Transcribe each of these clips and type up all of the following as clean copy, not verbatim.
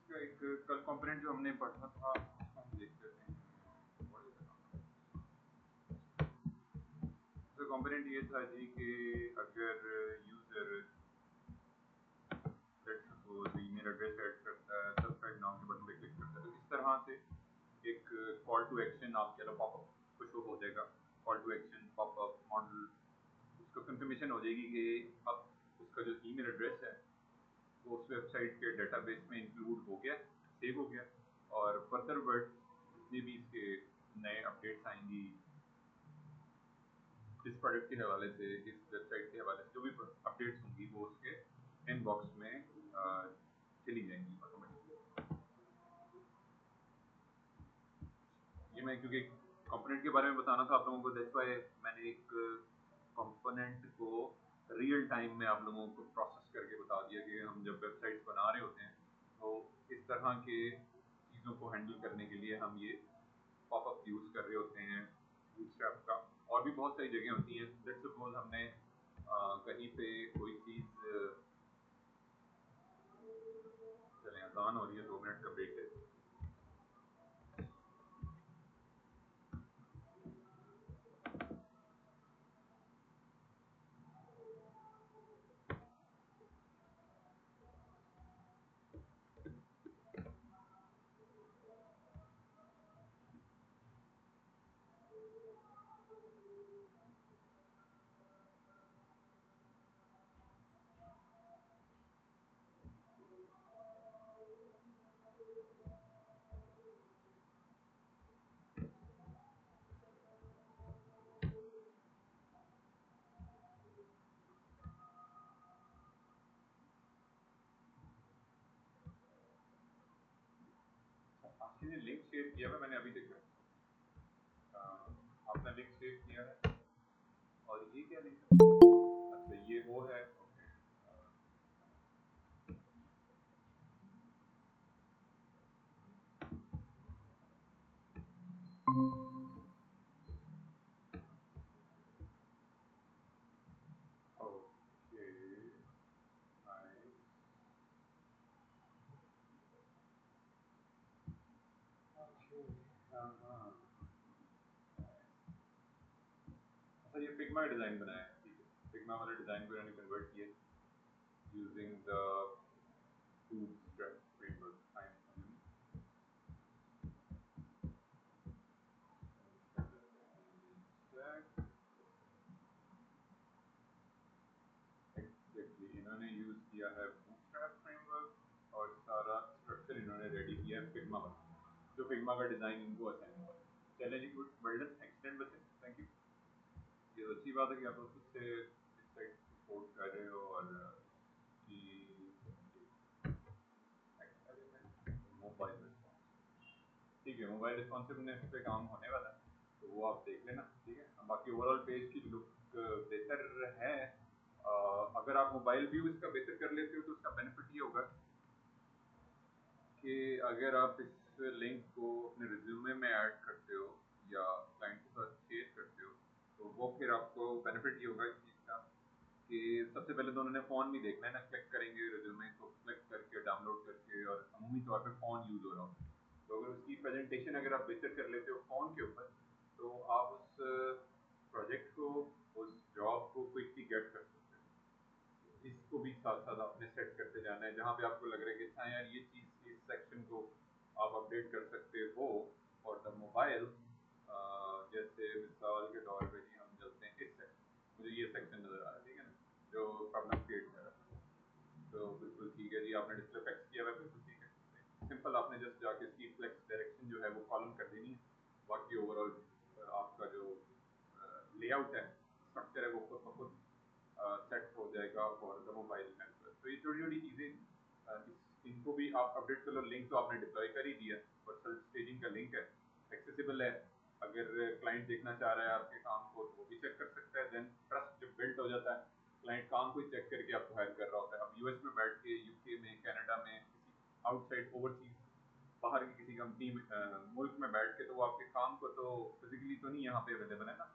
इसका एक कल कंपोनेंट जो हमने पढ़ा था हम देख लेते हैं। तो कंपोनेंट ये था जी कि अगर user let's suppose email address add करता है, सब्सक्राइब नाउ के बटन पे क्लिक करता है, तो इस तरह से एक कॉल टू एक्शन आपके लिए पॉपअप को शो हो जाएगा। Call to action popup modal, उसको कंफर्मेशन हो जाएगी कि अब उसका जो ईमेल एड्रेस है वो उस वेबसाइट के डेटाबेस में इंक्लूड हो गया, सेव हो गया, और फर्दर वर्ड जितने भी इसके नए अपडेट्स आएंगी इस प्रोडक्ट के हवाले से, इस वेबसाइट के हवाले से जो भी अपडेट्स होंगी वो उसके इनबॉक्स में चली जाएंगी ऑटोमेटिकली। ये मैं क्योंकि कंपोनेंट के बारे में बताना था आप लोगों को, दैट्स व्हाई मैंने एक कंपोनेंट को रियल टाइम में आप लोगों को प्रोसेस करके बता दिया कि हम जब वेबसाइट्स बना रहे होते हैं तो इस तरह के चीज़ों को हैंडल करने के लिए हम ये पॉपअप यूज़ कर रहे होते हैं बूटस्ट्रैप का। और भी बहुत सारी जगह होती हैं। लेट्स सपोज हमने कहीं पे कोई चीज़, चलें अजान हो रही है, 2 मिनट का ब्रेक है। आपने लिंक शेयर किया है, मैंने अभी देखा। आपने लिंक शेयर किया है और ये क्या लिंक है? अच्छा ये वो है। ओके अच्छा ये फिग्मा का डिजाइन बनाया है, ठीक है। फिग्मा वाले डिजाइन को मैंने कन्वर्ट किया using the bootstrap framework। Exactly इन्होंने यूज किया है bootstrap फ्रेमवर्क और सारा स्ट्रक्चर इन्होंने रेडी किया है फिग्मा वाला, जो फिग्मा का डिजाइन इनको असाइन हुआ। चलिए जी, गुड, वेल डन, एक्सीलेंट बच्चे, थैंक यू। ये अच्छी बात है कि आप लोग खुद से इस साइड सपोर्ट कर रहे हो। और कि मोबाइल ठीक है, मोबाइल रिस्पॉन्सिवनेस पे काम होने वाला है, तो वो आप देख लेना, ठीक है। बाकी ओवरऑल पेज की लुक बेहतर है। अगर आप मोबाइल व्यू इसका बेहतर कर लेते हो तो उसका बेनिफिट ये होगा कि अगर आप इस लिंक को अपने रिज्यूमे में ऐड करते हो या क्लाइंट के साथ शेयर करते हो तो वो फिर आपको बेनिफिट ये होगा इस चीज़ का कि सबसे पहले तो उन्होंने फ़ोन भी देखना है ना, क्लिक करेंगे रिज्यूमे को, क्लिक करके डाउनलोड करके, और अमूमी तौर पे फ़ोन यूज़ हो रहा हो, तो अगर उसकी प्रेजेंटेशन अगर आप बेहतर कर लेते हो फ़ोन के ऊपर तो आप उस प्रोजेक्ट को, उस जॉब को क्विकली गेट कर सकते हो। इसको भी साथ साथ आपने सेट करते जाना है, जहाँ पे आपको लग रहा है कि अच्छा यार ये चीज़, इस सेक्शन को आप अपडेट कर सकते हो। और द मोबाइल, जैसे मिसाल के तौर पे जी हम चलते हैं इस सेक्शन, मुझे ये सेक्शन नज़र आ रहा है, ठीक है ना, जो प्रॉब्लम क्रिएट कर रहा है। तो बिल्कुल ठीक है जी, आपने डिस्प्ले फ्लेक्स किया हुआ है, बिल्कुल ठीक है। सिंपल आपने जस्ट जाके इसकी फ्लेक्स डायरेक्शन जो है वो कॉलम कर देनी है। बाकी ओवरऑल आपका जो लेआउट है, स्ट्रक्चर है, वो खुद ब खुद सेट हो जाएगा फॉर द मोबाइल नेटवर्क। तो ये छोटी छोटी चीज़ें, इनको भी आप अपडेट कर लो। लिंक तो आपने डिप्लॉय कर ही दिया, पर्सनल स्टेजिंग का लिंक है, एक्सेसिबल है। अगर क्लाइंट देखना चाह रहा है आपके काम को तो वो भी चेक कर सकता है। देन ट्रस्ट जब बिल्ड हो जाता है, क्लाइंट काम को चेक करके आपको हायर कर रहा होता है। अब यूएस में बैठ के, यूके में, कनाडा में, किसी आउटसाइड ओवरसीज बाहर की किसी कंपनी मुल्क में बैठ के तो वो आपके काम को तो फिजिकली तो नहीं यहाँ पे अवेलेबल है ना,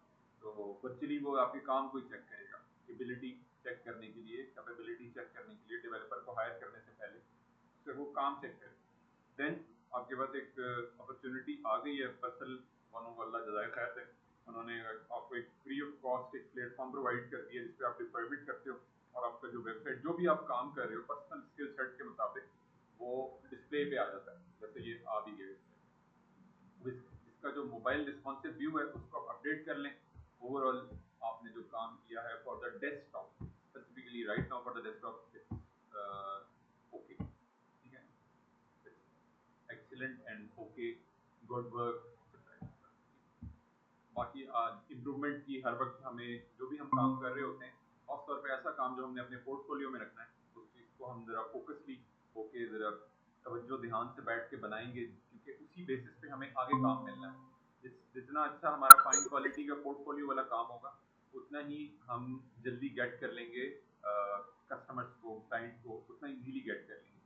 तो वर्चुअली वो आपके काम को ही चेक करेगा। एबिलिटी चेक करने के लिए, कैपेबिलिटी चेक करने के लिए डेवलपर को हायर करने से पहले उससे वो काम चेक करेगा। देन आपके पास एक अपॉर्चुनिटी आ गई है, पर्सनल वालों को अल्लाह जज़ाए खैर दे, उन्होंने आपको एक फ्री ऑफ कॉस्ट एक प्लेटफॉर्म प्रोवाइड कर दिया जिस पे आप डिप्लॉयमेंट करते हो और आपका जो वेबसाइट जो भी आप काम कर रहे हो पर्सनल स्किल सेट के मुताबिक वो डिस्प्ले पे आ जाता है, जैसे ये आ भी गया। इसका जो मोबाइल रिस्पॉन्सिव व्यू है उसको आप अपडेट कर लें। ओवरऑल आपने जो काम किया है for the desktop specifically right now for the desktop okay, ठीक है, excellent and okay, good work. बाकी इम्प्रूवमेंट की हर वक्त हमें जो भी हम काम कर रहे होते हैं खासतौर पे ऐसा काम जो हमने अपने पोर्टफोलियो में रखना है उस चीज़ को हम ज़रा फोकसली होके ज़रा तवज्जो ध्यान से बैठ के बनाएंगे क्योंकि उसी बेसिस पे हमें आगे काम मिलना है। जितना अच्छा हमारा फाइन क्वालिटी का पोर्टफोलियो वाला काम होगा उतना ही हम जल्दी गेट कर लेंगे कस्टमर्स को, क्लाइंट को उतना इजीली गेट कर लेंगे।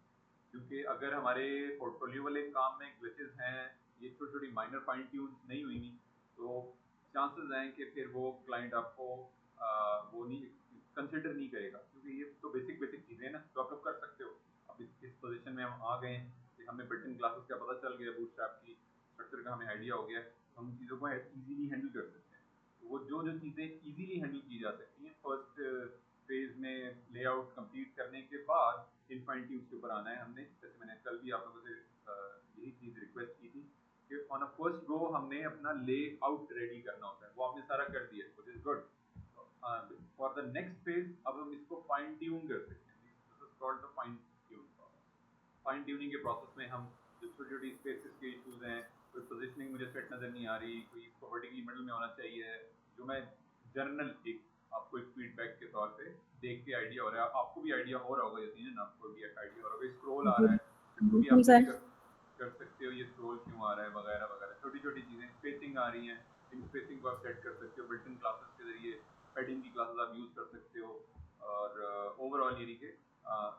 क्योंकि अगर हमारे पोर्टफोलियो वाले काम में ग्लिचेस हैं, ये छोटी छोटी माइनर फाइन ट्यून नहीं हुई तो चांसेस हैं कि फिर वो क्लाइंट आपको वो नहीं कंसिडर नहीं करेगा, क्योंकि ये तो बेसिक बेसिक चीज़ें हैं ना जो आप लोग कर सकते हो। अब इस पोजीशन में हम आ गए हैं कि हमें बिल्ट इन क्लासेस का पता चल गया, बूटस्ट्रैप की स्ट्रक्चर का हमें आइडिया हो गया, हम चीज़ों को इजीली हैंडल कर सकते हैं। तो वो जो जो चीज़ें इजीली हैंडल की जा सकती हैं फर्स्ट फेज में लेआउट कंप्लीट करने के बाद इन फाइन ट्यून्स के ऊपर आना है हमने। जैसे मैंने कल भी आप लोगों से यही चीज़ रिक्वेस्ट की थी कि ऑन अ फर्स्ट गो हमने अपना लेआउट रेडी करना होता है, वो आपने सारा कर दिया which is good. For the next phase अब हम इसको फाइन ट्यून कर सकते हैं, this is called the fine tune process. Fine tuning के प्रोसेस में हम जो छोटी छोटी स्पेसेस के इश्यूज हैं, कोई पोजिशनिंग मुझे सेट नज़र नहीं आ रही, कोई इसको वर्टिकली मिडल में होना चाहिए, जो मैं जर्नल एक आपको एक फीडबैक के तौर पे देख के आइडिया हो रहा है, आपको भी आइडिया हो रहा होगा, यकीनन आपको भी एक आइडिया हो रहा होगा, स्क्रॉल आ जी, रहा है इसको भी बिल्कुल आप सर। चेक कर सकते हो, ये स्क्रॉल क्यों आ रहा है वगैरह वगैरह, छोटी छोटी चीज़ें स्पेसिंग आ रही हैं, इन स्पेसिंग को आप सेट कर सकते हो, बिल्ट इन क्लासेस के जरिए पैडिंग की क्लासेस आप यूज़ कर सकते हो। और ओवरऑल यानी कि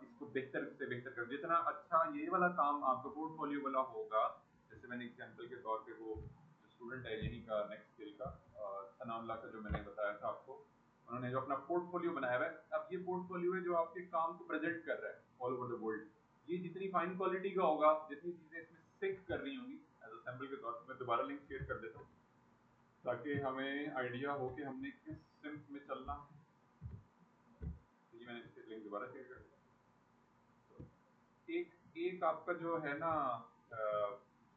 इसको बेहतर से बेहतर कर, जितना अच्छा ये वाला काम आपका पोर्टफोलियो वाला होगा, जैसे मैंने एग्जांपल के तौर पे वो जो स्टूडेंट है यहीं का नेक्स्ट स्किल का सनाउल्लाह का जो मैंने बताया था आपको, उन्होंने जो अपना पोर्टफोलियो बनाया हुआ है, अब ये पोर्टफोलियो है जो आपके काम को प्रेजेंट कर रहा है ऑल ओवर द वर्ल्ड। ये जितनी फाइन क्वालिटी का होगा, जितनी चीजें इसमें सिंक कर रही होंगी एज अ सैंपल के तौर पर, मैं दोबारा लिंक शेयर कर देता हूँ ताकि हमें आइडिया हो कि हमने किस सिंक में चलना है। तो ये मैंने लिंक दोबारा शेयर कर दिया। एक एक आपका जो है ना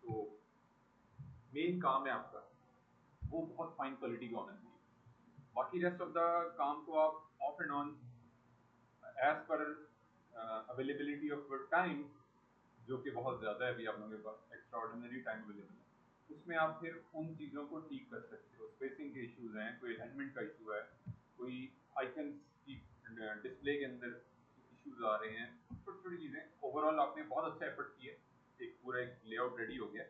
जो मेन काम है आपका वो बहुत फाइन क्वालिटी का होना चाहिए। बाकी रेस्ट ऑफ द काम को आप ऑफ एंड ऑन एज पर अवेलेबिलिटी ऑफ टाइम, जो कि बहुत ज़्यादा है अभी आप लोगों के पास एक्स्ट्रा ऑर्डिनरी टाइम अवेलेबल है, उसमें आप फिर उन चीज़ों को ठीक कर सकते हो। स्पेसिंग के इश्यूज हैं, कोई अलाइनमेंट का इशू है, कोई आइकन की डिस्प्ले के अंदर इश्यूज आ रहे हैं, छोटी छोटी चीज़ें। ओवरऑल आपने बहुत अच्छा एफर्ट किया, एक पूरा एक लेआउट रेडी हो गया।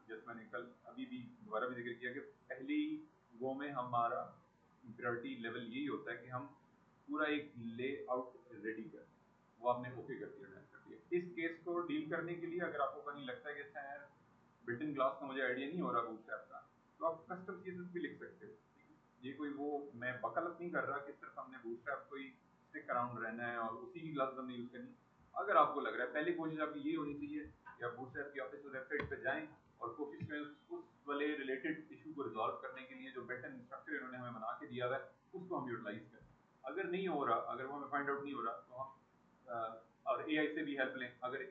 जैसे मैंने कल अभी भी दोबारा भी जिक्र किया कि पहली गो में हमारा प्रायोरिटी लेवल यही होता है कि हम पूरा एक लेआउट रेडी करें, वो आपने ओके कर दिया, डन कर दिया। इस केस को डील करने के लिए अगर आपको कहीं लगता है कि अच्छा यार बिल्ट इन क्लास का मुझे आइडिया नहीं हो रहा बूटस्ट्रैप का, तो आप कस्टम केसेस भी लिख सकते हो। ये कोई वो मैं बकल नहीं कर रहा कि सिर्फ हमने बूटस्ट्रैप को ही स्टिक अराउंड रहना है और उसी की क्लास हमने यूज करनी। अगर आपको लग रहा है, पहली कोशिश आपकी ये होनी चाहिए कि आप बूटस्ट्रैप की ऑफिशियल वेबसाइट पे जाएं और कोशिश करें उस वाले रिलेटेड इशू को रिजॉल्व करने के लिए जो बिल्ट इन स्ट्रक्चर इन्होंने हमें बना के दिया है उसको हम यूटिलाइज करें। अगर नहीं हो रहा, अगर वो हमें फाइंड आउट नहीं हो रहा तो हम और एआई से भी हेल्प लें। अगर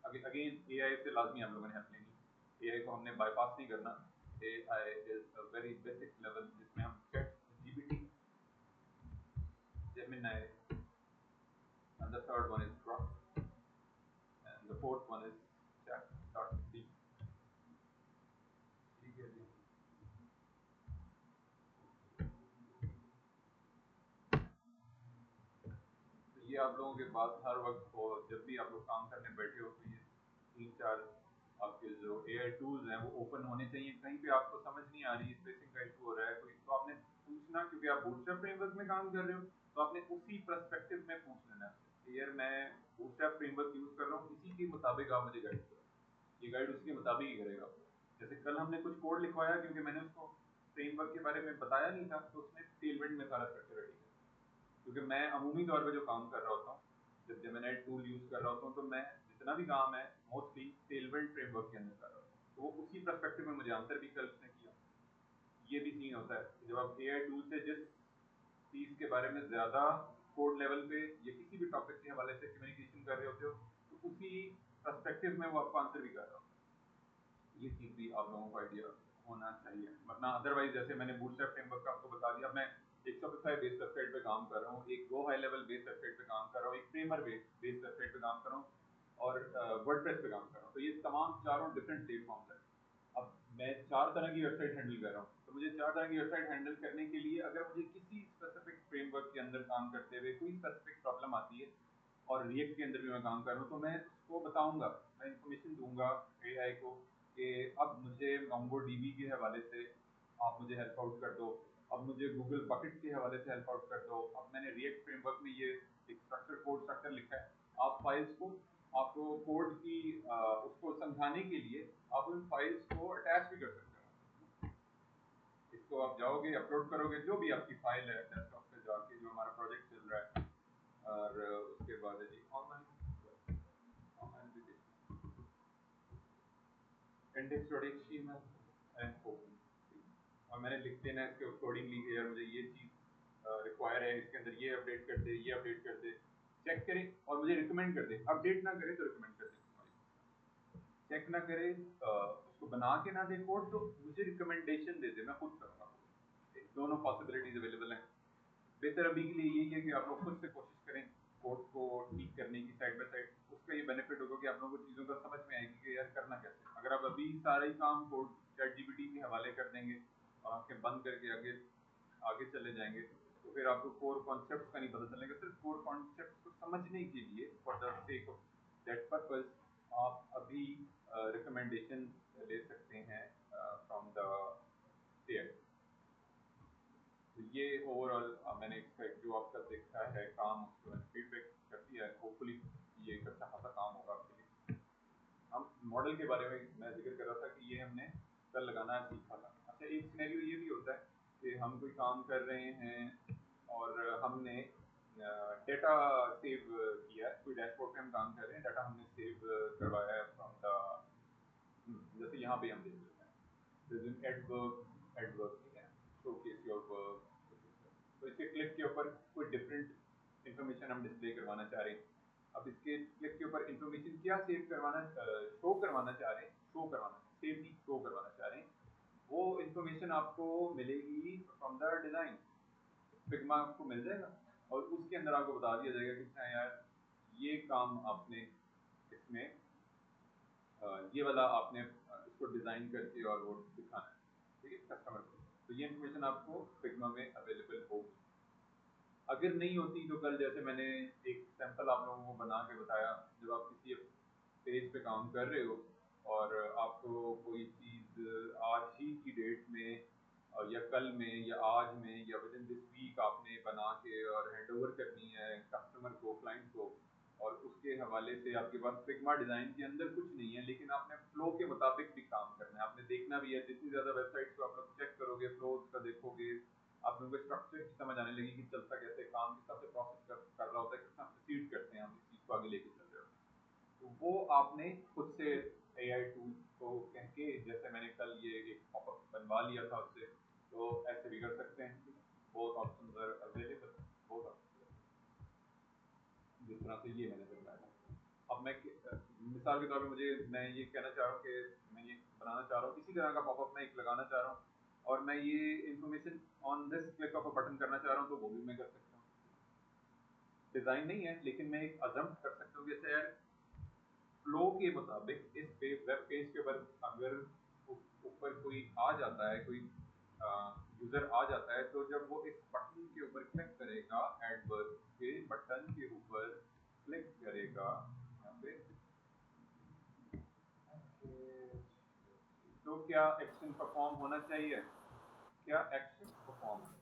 अगेन एआई से लाजमी हम लोगों ने हेल्प लेनी, एआई को हमने बाईपास नहीं करना। AI is a very basic level जिसमें हम chat GPT, Gemini and the third one is Grok and the fourth one is chat.d। ठीक है जी। तो ये आप लोगों के पास हर वक्त हो, जब भी आप लोग काम करने बैठे हो तो ये तीन चार आपके जो एआई टूल्स हैं वो ओपन होने चाहिए। कहीं पे आपको समझ नहीं आ रही, स्पेसिंग का इशू हो रहा है कोई, तो आपने पूछना, क्योंकि आप बूटस्ट्रैप फ्रेमवर्क में काम कर रहे हो तो आपने उसी पर्सपेक्टिव में पूछ लेना कि यार मैं बूटस्ट्रैप फ्रेमवर्क यूज कर रहा हूँ, इसी के मुताबिक आप मुझे गाइड करो। ये गाइड उसके मुताबिक ही करेगा। जैसे कल हमने कुछ कोड लिखवाया क्योंकि मैंने उसको फ्रेमवर्क के बारे में बताया नहीं था, तो उसने टेलविंड में सारा स्ट्रक्चर रेडी किया। क्योंकि मैं अमूमी तौर पे जो काम कर रहा होता हूँ, जब जेमिनी टूल यूज कर रहा होता हूँ तो मैं जितना भी काम है मोस्टली टेलबिल्ट फ्रेमवर्क के अंदर कर रहा हूँ, तो वो उसी पर्सपेक्टिव में मुझे आंसर भी कल उसने किया। ये भी सीन होता है जब आप AI टूल से जिस चीज के बारे में ज्यादा कोड लेवल पे या किसी भी टॉपिक के हवाले से कम्युनिकेशन कर रहे होते हो, तो उसी पर्सपेक्टिव में वो आपको आंसर भी कर रहा होता है। ये चीज भी आप लोगों को आइडिया होना चाहिए, वरना अदरवाइज जैसे मैंने बूटस्ट्रैप फ्रेमवर्क का आपको बता दिया, मैं एक शॉपिफाई बेस्ड वेबसाइट पे काम कर रहा हूँ, एक go high level based website पे काम कर रहा हूँ, एक फ्रेमर बेस्ड वेबसाइट पे काम कर रहा हूँ, और वर्डप्रेस पे काम कर रहा हूँ। तो ये तमाम चारों डिफरेंट प्लेटफॉर्म्स है। अब मैं 4 तरह की वेबसाइट हैंडल कर रहा हूँ, तो मुझे 4 तरह की वेबसाइट हैंडल करने के लिए अगर मुझे किसी स्पेसिफिक फ्रेमवर्क के अंदर काम करते हुए कोई स्पेसिफिक प्रॉब्लम आती है, और रिएक्ट के अंदर भी मैं काम कर रहा हूँ, तो मैं उसको बताऊंगा, मैं इन्फॉर्मेशन दूंगा AI को कि अब मुझे MongoDB के हवाले से आप मुझे हेल्प आउट कर दो, अब मुझे गूगल बकेट के हवाले से हेल्प आउट कर दो, अब मैंने रिएक्ट फ्रेमवर्क में ये एक स्ट्रक्चर कोड स्ट्रक्चर लिखा है, आप फाइल्स को आपको कोड की उसको समझाने के लिए आप उन फाइल्स को अटैच भी कर सकते हो। इसको आप जाओगे अपलोड करोगे, जो भी आपकी फाइल है डेस्कटॉप पे जाके, जो हमारा प्रोजेक्ट चल रहा है, और उसके बाद है जी online application index.html and open, और मैंने लिख देना है इसके अकॉर्डिंगली कि यार मुझे ये चीज रिक्वायर है, इसके अंदर ये अपडेट कर दे, ये अपडेट कर दे, चेक करे और मुझे रिकमेंड कर दे, अपडेट ना करे तो रिकमेंड कर दे, चेक ना करे उसको बना के ना दे कोड, तो मुझे रिकमेंडेशन दे दे, मैं खुद करूँगा। दोनों पॉसिबिलिटीज अवेलेबल हैं। बेहतर अभी के लिए यही है कि आप लोग खुद से कोशिश करें कोड को ठीक करने की साइड बाय साइड। उसका ये बेनिफिट होगा कि आप लोगों को चीज़ों का समझ में आएगी कि यार करना कैसे है। अगर आप अभी सारा ही काम कोड ChatGPT के हवाले कर देंगे और आंखें बंद करके आगे आगे चले जाएंगे, तो फिर आपको कोर कॉन्सेप्ट का नहीं पता चलेगा। सिर्फ कोर कॉन्सेप्ट को समझने के लिए for the sake of that purpose आप अभी रिकमेंडेशन ले सकते हैं फ्रॉम द AI। तो ये ओवरऑल मैंने एक्सपेक्ट जो आपका देखा है काम, उसको मैंने फीडबैक कर दिया है। होपफुली ये एक अच्छा खासा काम होगा आपके लिए। हम मॉडल के बारे में मैं जिक्र कर रहा था कि ये हमने कल लगाना सीखा था। अच्छा, एक सिनेरियो ये भी होता है कि हम कोई काम कर रहे हैं और हमने डेटा सेव किया है, कोई डैशबोर्ड पे हम काम कर रहे हैं, डाटा हमने सेव करवाया है फ्रॉम द, जैसे यहाँ पे हम देख सकते हैं एडवर्क ठीक है, शोकेस योर वर्क। तो इसके क्लिक के ऊपर कोई डिफरेंट इंफॉर्मेशन हम डिस्प्ले करवाना चाह रहे हैं। अब इसके क्लिक के ऊपर इंफॉर्मेशन क्या सेव करवाना, शो करवाना चाह रहे हैं, शो करवाना, सेव नहीं, शो करवाना चाह रहे हैं, वो इंफॉर्मेशन आपको मिलेगी फ्रॉम द डिजाइन। फिग्मा आपको मिल जाएगा और उसके अंदर आपको बता दिया जाएगा कि अच्छा यार ये काम आपने इसमें ये वाला आपने इसको डिजाइन करके और वो दिखाना है, ठीक है, कस्टमर को। तो ये इन्फॉर्मेशन आपको फिग्मा में अवेलेबल होगी। अगर नहीं होती तो कल जैसे मैंने एक सैंपल आप लोगों को बना के बताया, जब आप किसी पेज पे काम कर रहे हो और आपको कोई चीज़ आज ही की डेट में या कल में या आज में या विद इन दिस वीक आपने बना के और हैंड ओवर करनी है कस्टमर को, क्लाइंट को, और उसके हवाले से आपके पास फिग्मा डिज़ाइन के अंदर कुछ नहीं है, लेकिन आपने फ्लो के मुताबिक भी काम करना है, आपने देखना भी है। जितनी ज़्यादा वेबसाइट्स को आप लोग चेक करोगे, फ्लो का देखोगे, आप लोगों को स्ट्रक्चर की समझ आने लगेगी कि चलता कैसे काम, किस तरह से प्रोसेस कर रहा होता है, किस तरह प्रोसीड करते हैं हम इस चीज़ को आगे लेके चल रहे होते हैं। तो वो आपने खुद से AI टूल को कह के, जैसे मैंने कल ये एक पॉपअप बनवा लिया था उससे, तो ऐसे भी कर सकते हैं। बहुत ऑप्शंस आर अवेलेबल, बहुत ऑप्शंस, जिस तरह से ये मैंने बनवाया था। अब मैं मिसाल के तौर पे मैं ये कहना चाह रहा हूँ कि मैं ये बनाना चाह रहा हूँ, किसी तरह का पॉपअप मैं एक लगाना चाह रहा हूँ, और मैं ये information on this click of a button करना चाह रहा हूँ, तो वो भी मैं कर सकता हूँ। डिजाइन नहीं है, लेकिन मैं एक अजम्प्ट कर सकता हूँ कि अच्छा यार फ्लो के मुताबिक इस वेब पेज के ऊपर अगर ऊपर कोई आ जाता है, कोई यूजर आ जाता है, तो जब वो इस बटन के ऊपर क्लिक करेगा, एडवर्ब के बटन के ऊपर क्लिक करेगा यहाँ पे, तो क्या एक्शन परफॉर्म होना चाहिए, क्या एक्शन परफॉर्म होना चाहिए।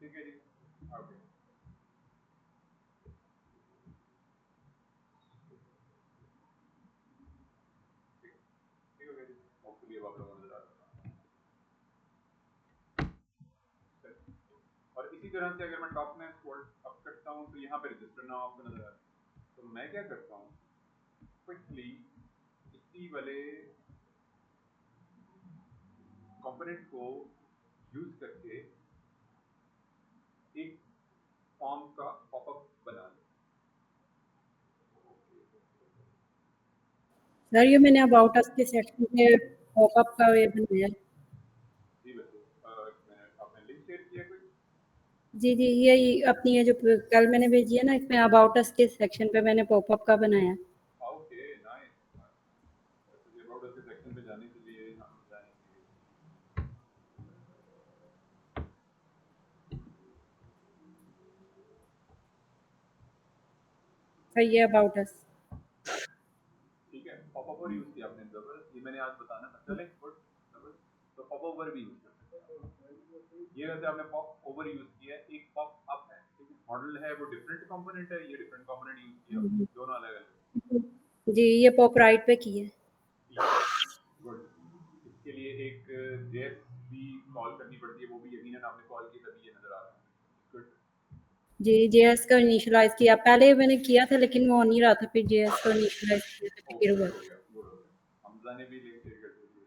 ठीक है जी, ओके, ठीक ठीक हो गया जी। होपफुली अब आप लोगों को नजर आ रहा है। इसी तरह से अगर मैं टॉप में स्क्रॉल अप करता हूँ तो यहाँ पे रजिस्टर नाउ आपको नजर आ रहा है। तो मैं क्या करता हूँ, क्विकली इसी वाले कंपोनेंट को यूज करके एक फॉर्म का पॉपअप बना लें। सर ये मैंने अबाउट अस के सेक्शन पे पॉपअप का ये बनाया। जी बच्चों, एक मिनट, आपने लिंक शेयर किया कोई? जी जी, यही अपनी ये जो कल मैंने भेजी है ना, इसमें अबाउट अस के सेक्शन पे मैंने पॉपअप का बनाया। Okay nice. तो ये अबाउट अस के सेक्शन पे जाने के लिए हम जाएंगे, सर ये अबाउट अस। ठीक है। पॉपअप और यूज किया आपने जबरदस्त, ये मैंने आज बताना था। चलें गुड, जबरदस्त। तो पॉप ओवर भी यूज कर सकते हैं। ये वैसे आपने पॉप ओवर यूज किया है, एक पॉप अप है, ठीक है। मॉडल है वो डिफरेंट कंपोनेंट है, ये डिफरेंट कंपोनेंट यूज किया, दोनों अलग अलग। जी ये पॉप राइट पे की है। गुड। इसके लिए एक जेएस भी कॉल करनी पड़ती है, वो भी यकीनन आपने कॉल की तभी ये नजर आ रहा है। गुड। जी जेएस का इनिशियलाइज किया, पहले मैंने किया था लेकिन वो हो नहीं रहा था, फिर जेएस को इनिशियलाइज किया था फिर गुड हुआ। हो गया, गुड हो गया। हमजा ने भी लिंक शेयर कर दी है,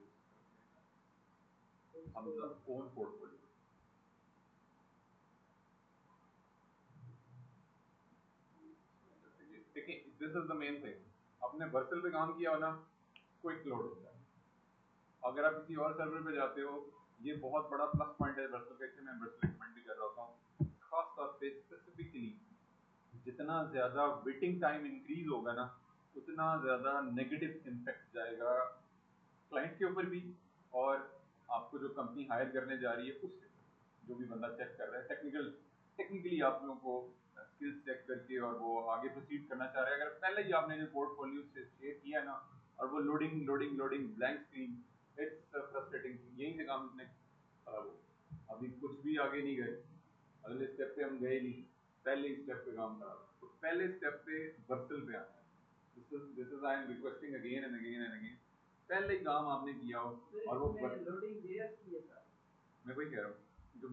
हमजा ओन पोर्टफोलियो। देखिए this is the main thing, आपने वर्सल पे काम किया हो ना, क्विक लोड होता है। अगर आप किसी और सर्वर पे जाते हो, ये बहुत बड़ा प्लस पॉइंट है वर्सल का, इसलिए मैं वर्सल रिकमेंड भी कर रहा हूँ। खास तौर पे स्पेसिफिकली जितना ज्यादा वेटिंग टाइम इंक्रीज होगा ना, उतना ज्यादा नेगेटिव इम्पैक्ट जाएगा क्लाइंट के ऊपर भी, और आपको जो कंपनी हायर करने जा रही है उसके ऊपर। जो भी बंदा चेक कर रहा है टेक्निकली आप लोगों को स्किल्स चेक करके और वो आगे प्रोसीड करना चाह रहे हैं, अगर पहले ही आपने जो पोर्टफोलियो से शेयर किया ना, और वो loading loading loading blank screen, it's frustrating. यही से काम ने खराब हो, अभी कुछ भी आगे नहीं गए, अगले स्टेप पे हम गए नहीं, पहले ही स्टेप पे काम खराब। तो पहले स्टेप पे वर्सल पे आना है। This is I am requesting again and again and again, पहले ही काम आपने किया हो और वो लोडिंग जेएस की है सर, मैं वही कह रहा हूँ, जो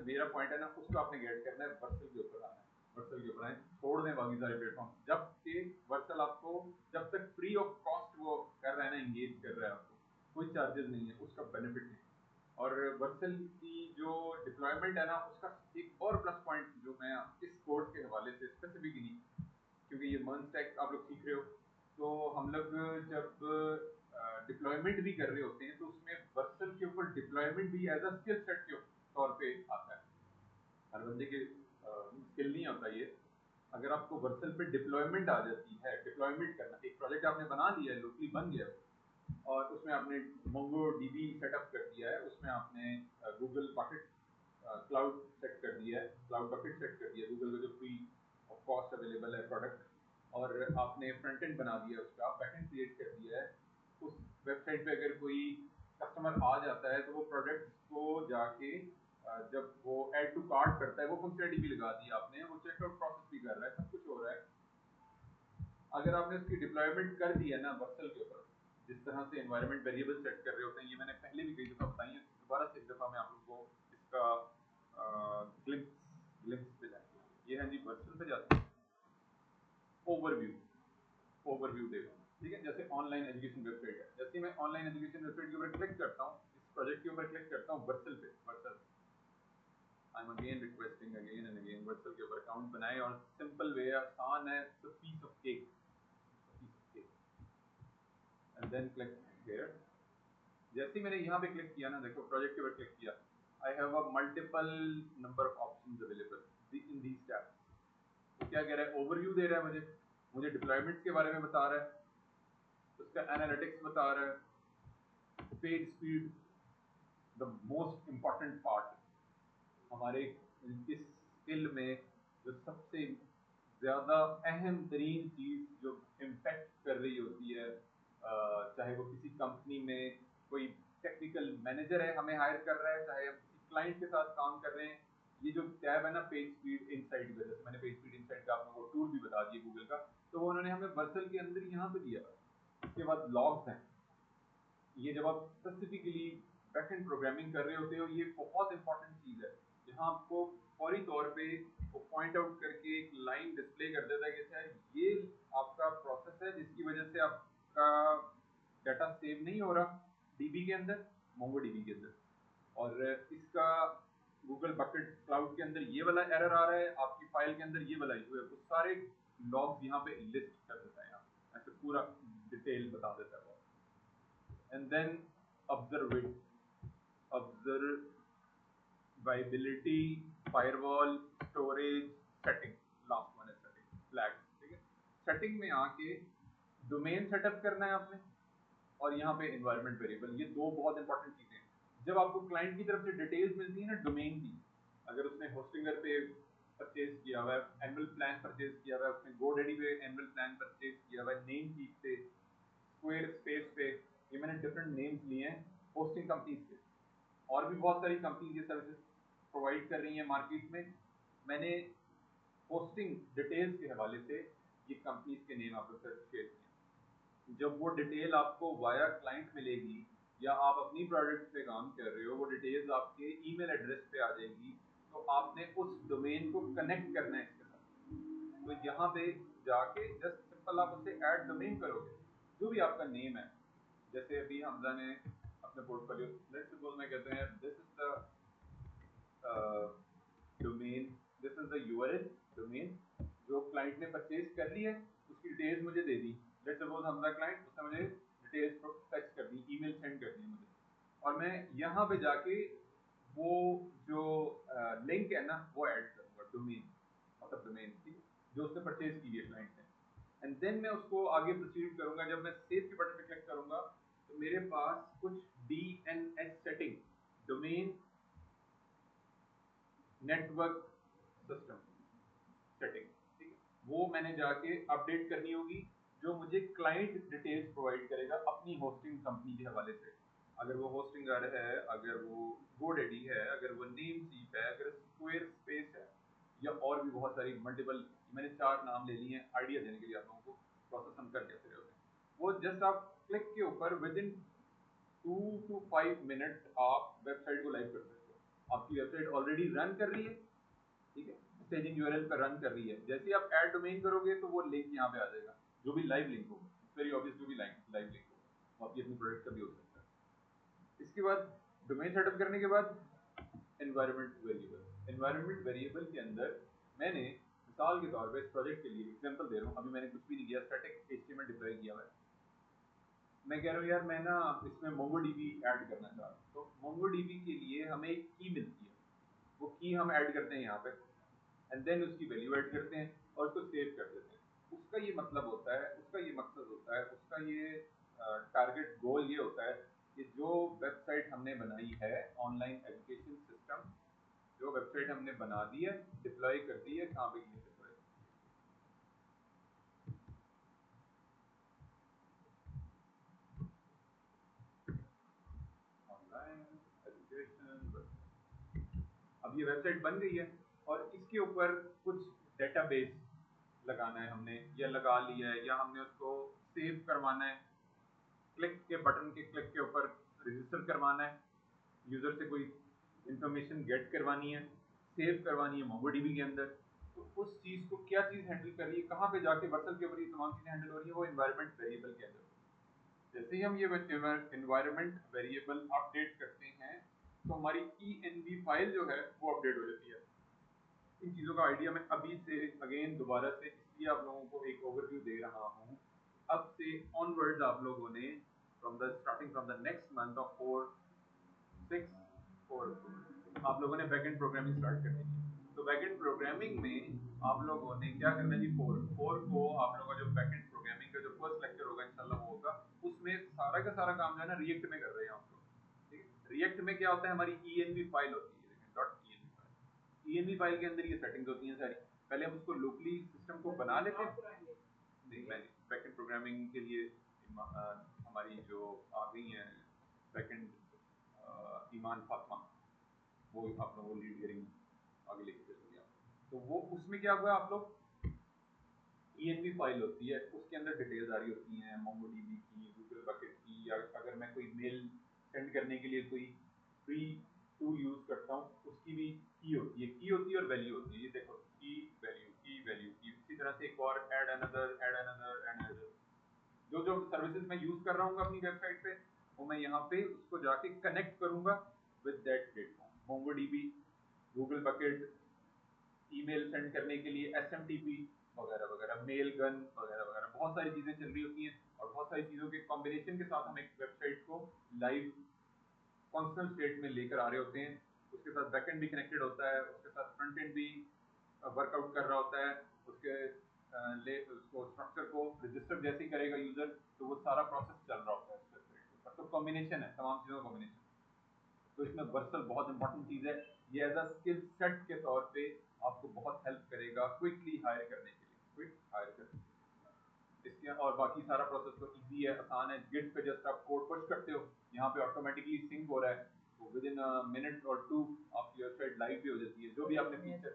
मेरा पॉइंट है ना, उसको आपने गेट करना है, वर्सल के ऊपर आना है। वर्सल के ऊपर आए, छोड़ दें बाकी सारे प्लेटफॉर्म, जब के वर्सल आपको जब तक फ्री ऑफ कॉस्ट वो कर रहा है ना, इंगेज कर रहा है आपको, कोई चार्जेस नहीं है, उसका बेनिफिट नहीं। और वर्सल की जो डिप्लॉयमेंट है ना, उसका एक और प्लस पॉइंट जो मैं इस कोर्स के हवाले से स्पेसिफिकली, क्योंकि ये मर्ज टैग आप लोग सीख रहे हो, तो हम लोग जब डिप्लॉयमेंट भी कर रहे होते हैं तो उसमें वर्सल के ऊपर डिप्लॉयमेंट भी एज अ स्किल सेट के तौर पे आता है। हर बंदे के स्किल नहीं होता ये। अगर आपको वर्सल पे डिप्लॉयमेंट आ जाती है, डिप्लॉयमेंट करना, एक प्रोजेक्ट आपने बना लिया है, लोकली बन गया और उसमें आपने मोंगो डीबी सेटअप कर दिया है, उसमें आपने गूगल बकेट क्लाउड सेट कर दिया है, क्लाउड बकेट सेट कर दिया है, गूगल का जो फ्री ऑफ कॉस्ट अवेलेबल है प्रोडक्ट, और आपने फ्रंट एंड बना दिया, उसका बैकएंड क्रिएट कर दिया है। उस वेबसाइट पे अगर कोई कस्टमर आ जाता है तो वो प्रोडक्ट को जाके जब वो ऐड टू कार्ट करता है, वो फंक्शनलिटी भी लगा दी आपने, वो चेकआउट प्रोसेस भी कर रहा है, सब कुछ हो रहा है। अगर आपने उसकी डिप्लॉयमेंट कर दी है ना वर्सल के ऊपर, जिस तरह से एनवायरनमेंट वेरिएबल सेट कर रहे होते हैं, ये मैंने पहले भी कई दफा बताई है, दोबारा से एक दफा मैं आप लोगों को इसका ग्लिम्स पे जाएंगे। ये है जी, वर्सल पे जाते हैं, ओवरव्यू देखो, ठीक है। जैसे ऑनलाइन एजुकेशन वेबसाइट है, जैसे मैं ऑनलाइन एजुकेशन वेबसाइट के ऊपर क्लिक करता हूँ, इस प्रोजेक्ट के ऊपर क्लिक करता हूँ, वर्सल पे, Vercel, I am again requesting again and again, Vercel के ऊपर अकाउंट बनाए, और सिंपल वे आसान है, piece of cake, and then click here. जैसे ही मैंने यहाँ पे क्लिक किया ना, देखो प्रोजेक्ट के ऊपर क्लिक किया, I have a multiple number of options available in these tabs. तो क्या कह रहा है, ओवरव्यू दे रहा है मुझे डिप्लॉयमेंट के बारे में बता रहा है, उसका एनालिटिक्स बता रहा है, page speed, the most important part हमारे इस स्किल में, जो सबसे ज्यादा अहम तरीन चीज जो इम्पैक्ट कर रही होती है, चाहे वो किसी कंपनी में कोई टेक्निकल मैनेजर है हमें हायर कर रहा है, चाहे हम किसी क्लाइंट के साथ काम कर रहे हैं, ये जो टैब है ना पेज स्पीड इनसाइट का, जैसे मैंने पेज स्पीड इनसाइट का आप लोगों को टूल भी बता दिया गूगल का, तो वो उन्होंने हमें वर्सल के अंदर यहाँ पे दिया। उसके बाद लॉग्स हैं, ये जब आप स्पेसिफिकली बैकएंड प्रोग्रामिंग कर रहे होते हो, ये बहुत इंपॉर्टेंट चीज है, जहाँ आपको फौरी तौर पे वो पॉइंट आउट करके एक लाइन डिस्प्ले कर देता है कि सर ये आपका प्रोसेस है जिसकी वजह से आपका डाटा सेव नहीं हो रहा डीबी के अंदर, मोंगो डीबी के अंदर, और इसका गूगल बकेट क्लाउड के अंदर ये वाला एरर आ रहा है, आपकी फाइल के अंदर ये वाला इशू है, वो सारे लॉग्स यहाँ पे लिस्ट कर देता है, यहाँ ऐसे पूरा डिटेल बता देता है वो। And then observability, firewall, storage, setting, last one है सेटिंग, फ्लैग, ठीक है। सेटिंग में आके डोमेन सेटअप करना है आपने, और यहाँ पे एनवायरनमेंट वेरिएबल, ये दो बहुत इंपॉर्टेंट चीजें हैं। जब आपको क्लाइंट की तरफ से डिटेल्स मिलती है ना डोमेन की, अगर उसने होस्टिंगर पे परचेज किया हुआ है, एनुअल प्लान परचेज किया हुआ है, उसने गोडेडी पे एनुअल प्लान परचेज किया हुआ है, नेम कीप पे, स्क्वायर स्पेस पे, ये मैंने डिफरेंट नेम्स लिए हैं होस्टिंग कंपनीज के, और भी बहुत सारी कंपनीज ये सर्विसेज प्रोवाइड कर रही हैं मार्केट में। मैंने होस्टिंग डिटेल्स के हवाले से ये कंपनीज के नेम आपको शेयर किए। जब वो डिटेल आपको वाया क्लाइंट मिलेगी या आप अपनी प्रोडक्ट पे काम कर रहे हो, वो डिटेल्स आपके ईमेल एड्रेस पे आ जाएगी, तो आपने उस डोमेन को कनेक्ट करना है इसके साथ। तो यहाँ पे जाके जस्ट सिंपल आप उसे ऐड डोमेन करोगे, जो भी आपका नेम है। जैसे अभी हमजा ने अपने पोर्टफोलियो, लेट्स सपोज मैं कहते हैं this is the domain, this is the URL domain जो क्लाइंट ने परचेज कर ली है, उसकी डिटेल्स मुझे दे दी। लेट्स सपोज हमजा क्लाइंट, उसने मुझे डिटेल्स टेक्स्ट कर दी, ईमेल सेंड कर दी मुझे, और मैं यहाँ पे जाके वो जो लिंक है ना वो ऐड करूंगा, डोमेन मतलब डोमेन की जो उसने परचेज की है क्लाइंट ने, एंड देन मैं उसको आगे प्रोसीड करूंगा। जब मैं सेव के बटन पे क्लिक करूंगा तो मेरे पास कुछ DNS setting, domain network system setting, ठीक है, वो मैंने जाके अपडेट करनी होगी, जो मुझे क्लाइंट डिटेल्स प्रोवाइड करेगा अपनी होस्टिंग कंपनी के हवाले से। अगर वो होस्टिंगर है, अगर वो गोडेडी है, अगर वो नेम सीप है, अगर स्क्वायर स्पेस है, या और भी बहुत सारी मल्टीपल, मैंने 4 नाम ले लिए हैं आइडिया देने के लिए आप लोगों को, प्रोसेस हम कर कैसे रहे होते हैं। वो जस्ट आप क्लिक के ऊपर विद इन 2 to 5 मिनट आप वेबसाइट को लाइव कर सकते हो। आपकी वेबसाइट ऑलरेडी रन कर रही है, ठीक है, स्टेजिंग यूआरएल पर रन कर रही है। जैसे ही आप ऐड डोमेन करोगे तो वो लिंक यहाँ पे आ जाएगा, जो भी लाइव लिंक होगा, वेरी ऑब्वियस, जो भी लाइव लिंक होगा वो आपकी अपनी प्रोडक्ट का भी हो सकता है। इसके बाद डोमेन सेटअप करने के बाद एनवायरनमेंट वेरिएबल, एनवायरनमेंट वेरिएबल के अंदर मैंने मिसाल के तौर पे इस प्रोजेक्ट के लिए एग्जांपल दे रहा हूँ, अभी मैंने कुछ भी नहीं किया, स्टैटिक एचटीएमएल डिप्लॉय किया हुआ है। मैं कह रहा हूँ यार मैं ना इसमें मोंगोडीबी ऐड करना चाह रहा हूँ, तो मोंगोडीबी के लिए हमें एक की मिलती है, वो की हम ऐड करते हैं यहाँ पे, एंड देन उसकी वैल्यू ऐड करते हैं और उसको सेव कर देते हैं। उसका ये मतलब होता है, उसका ये मकसद होता है, उसका ये टारगेट गोल ये होता है कि जो वेबसाइट हमने बनाई है, ऑनलाइन एजुकेशन सिस्टम, जो वेबसाइट हमने बना दी है, डिप्लॉय कर दी है, कहाँ पे की है डिप्लॉय, ऑनलाइन एजुकेशन, अब ये वेबसाइट बन गई है और इसके ऊपर कुछ डेटाबेस लगाना है हमने, या लगा लिया है, या हमने उसको सेव करवाना है, क्लिक के बटन के क्लिक के ऊपर रजिस्टर करवाना है, यूजर से कोई इंफॉर्मेशन गेट करवानी है, सेव करवानी है मोंगोडीबी के अंदर। तो उस चीज को क्या चीज हैंडल कर रही है, कहाँ पे जाके वर्सल के ऊपर ये तमाम चीजें हैंडल हो रही है, वो एनवायरनमेंट वेरिएबल के अंदर। जैसे ही हम ये एनवायरनमेंट वेरिएबल अपडेट करते हैं तो हमारी env फाइल जो है वो अपडेट हो जाती है। इन चीज़ों का आइडिया मैं अभी से अगेन दोबारा से इसलिए आप लोगों को एक ओवरव्यू दे रहा हूँ। अब से ऑनवर्ड्स आप लोगों ने starting from the next month of 4 आप लोगों ने बैकएंड प्रोग्रामिंग स्टार्ट करनी है। तो बैकएंड प्रोग्रामिंग में आप लोगों ने क्या करना है जी, 4 को आप लोगों का जो बैकएंड प्रोग्रामिंग का जो फर्स्ट लेक्चर होगा इंशाल्लाह वो होगा, उसमें सारा का सारा काम जो है ना रिएक्ट में कर रहे हैं आप लोग, ठीक है। रिएक्ट में क्या होता है, हमारी env फाइल होती है, env फाइल के अंदर ये सेटिंग्स होती हैं सारी। पहले हम उसको लोकली सिस्टम को बना लेते हैं, नहीं मैंने बैकएंड प्रोग्रामिंग के लिए हमारी जो आ गई हैं बैकएंड ईमान फातिमा, वो आप लोगों को लीड करेंगी, आगे लेके चलेंगे आप। तो वो उसमें क्या होगा, आप लोग env फाइल होती है, उसके अंदर डिटेल्स आ रही होती हैं मोंगोडीबी की, गूगल बकेट की, या अगर मैं कोई मेल सेंड करने के लिए कोई फ्री टूल यूज करता हूँ उसकी भी की होती है और वैल्यू होती है। ये देखो की वैल्यू की, इसी तरह से एक और ऐड अनदर जो जो सर्विसेज मैं यूज कर रहा हूँ अपनी वेबसाइट पे, वो मैं यहाँ पे उसको जाके कनेक्ट करूंगा with that platform. MongoDB, Google bucket, email send करने के लिए एसएमटीपी वगैरह वगैरह, मेल गन वगैरह वगैरह, बहुत सारी चीजें चल रही होती हैं और बहुत सारी चीजों के कॉम्बिनेशन के साथ हम एक वेबसाइट को लाइव फंक्शनल स्टेट में लेकर आ रहे होते हैं। उसके साथ बैकएंड भी कनेक्टेड होता है, उसके साथ फ्रंट एंड भी वर्कआउट कर रहा होता है, उसको स्ट्रक्चर को रजिस्टर जैसे ही करेगा यूजर तो वो सारा प्रोसेस चल रहा होता है उस वेबसाइट के ऊपर। तो कॉम्बिनेशन है, तमाम चीजों का कॉम्बिनेशन। तो इसमें वर्सल बहुत इंपॉर्टेंट चीज है। ये एज अ स्किल सेट के तौर पे आपको बहुत हेल्प करेगा क्विकली हायर करने के लिए, क्विक हायर करने के लिए। इसके और बाकी सारा प्रोसेस तो इजी है, आसान है। गिट पे जस्ट आप कोड पुश करते हो, यहाँ पे ऑटोमेटिकली सिंक हो रहा है, तो विद इन मिनट और 2 आपकी वेबसाइट लाइव भी हो जाती है। जो भी आपने फीचर,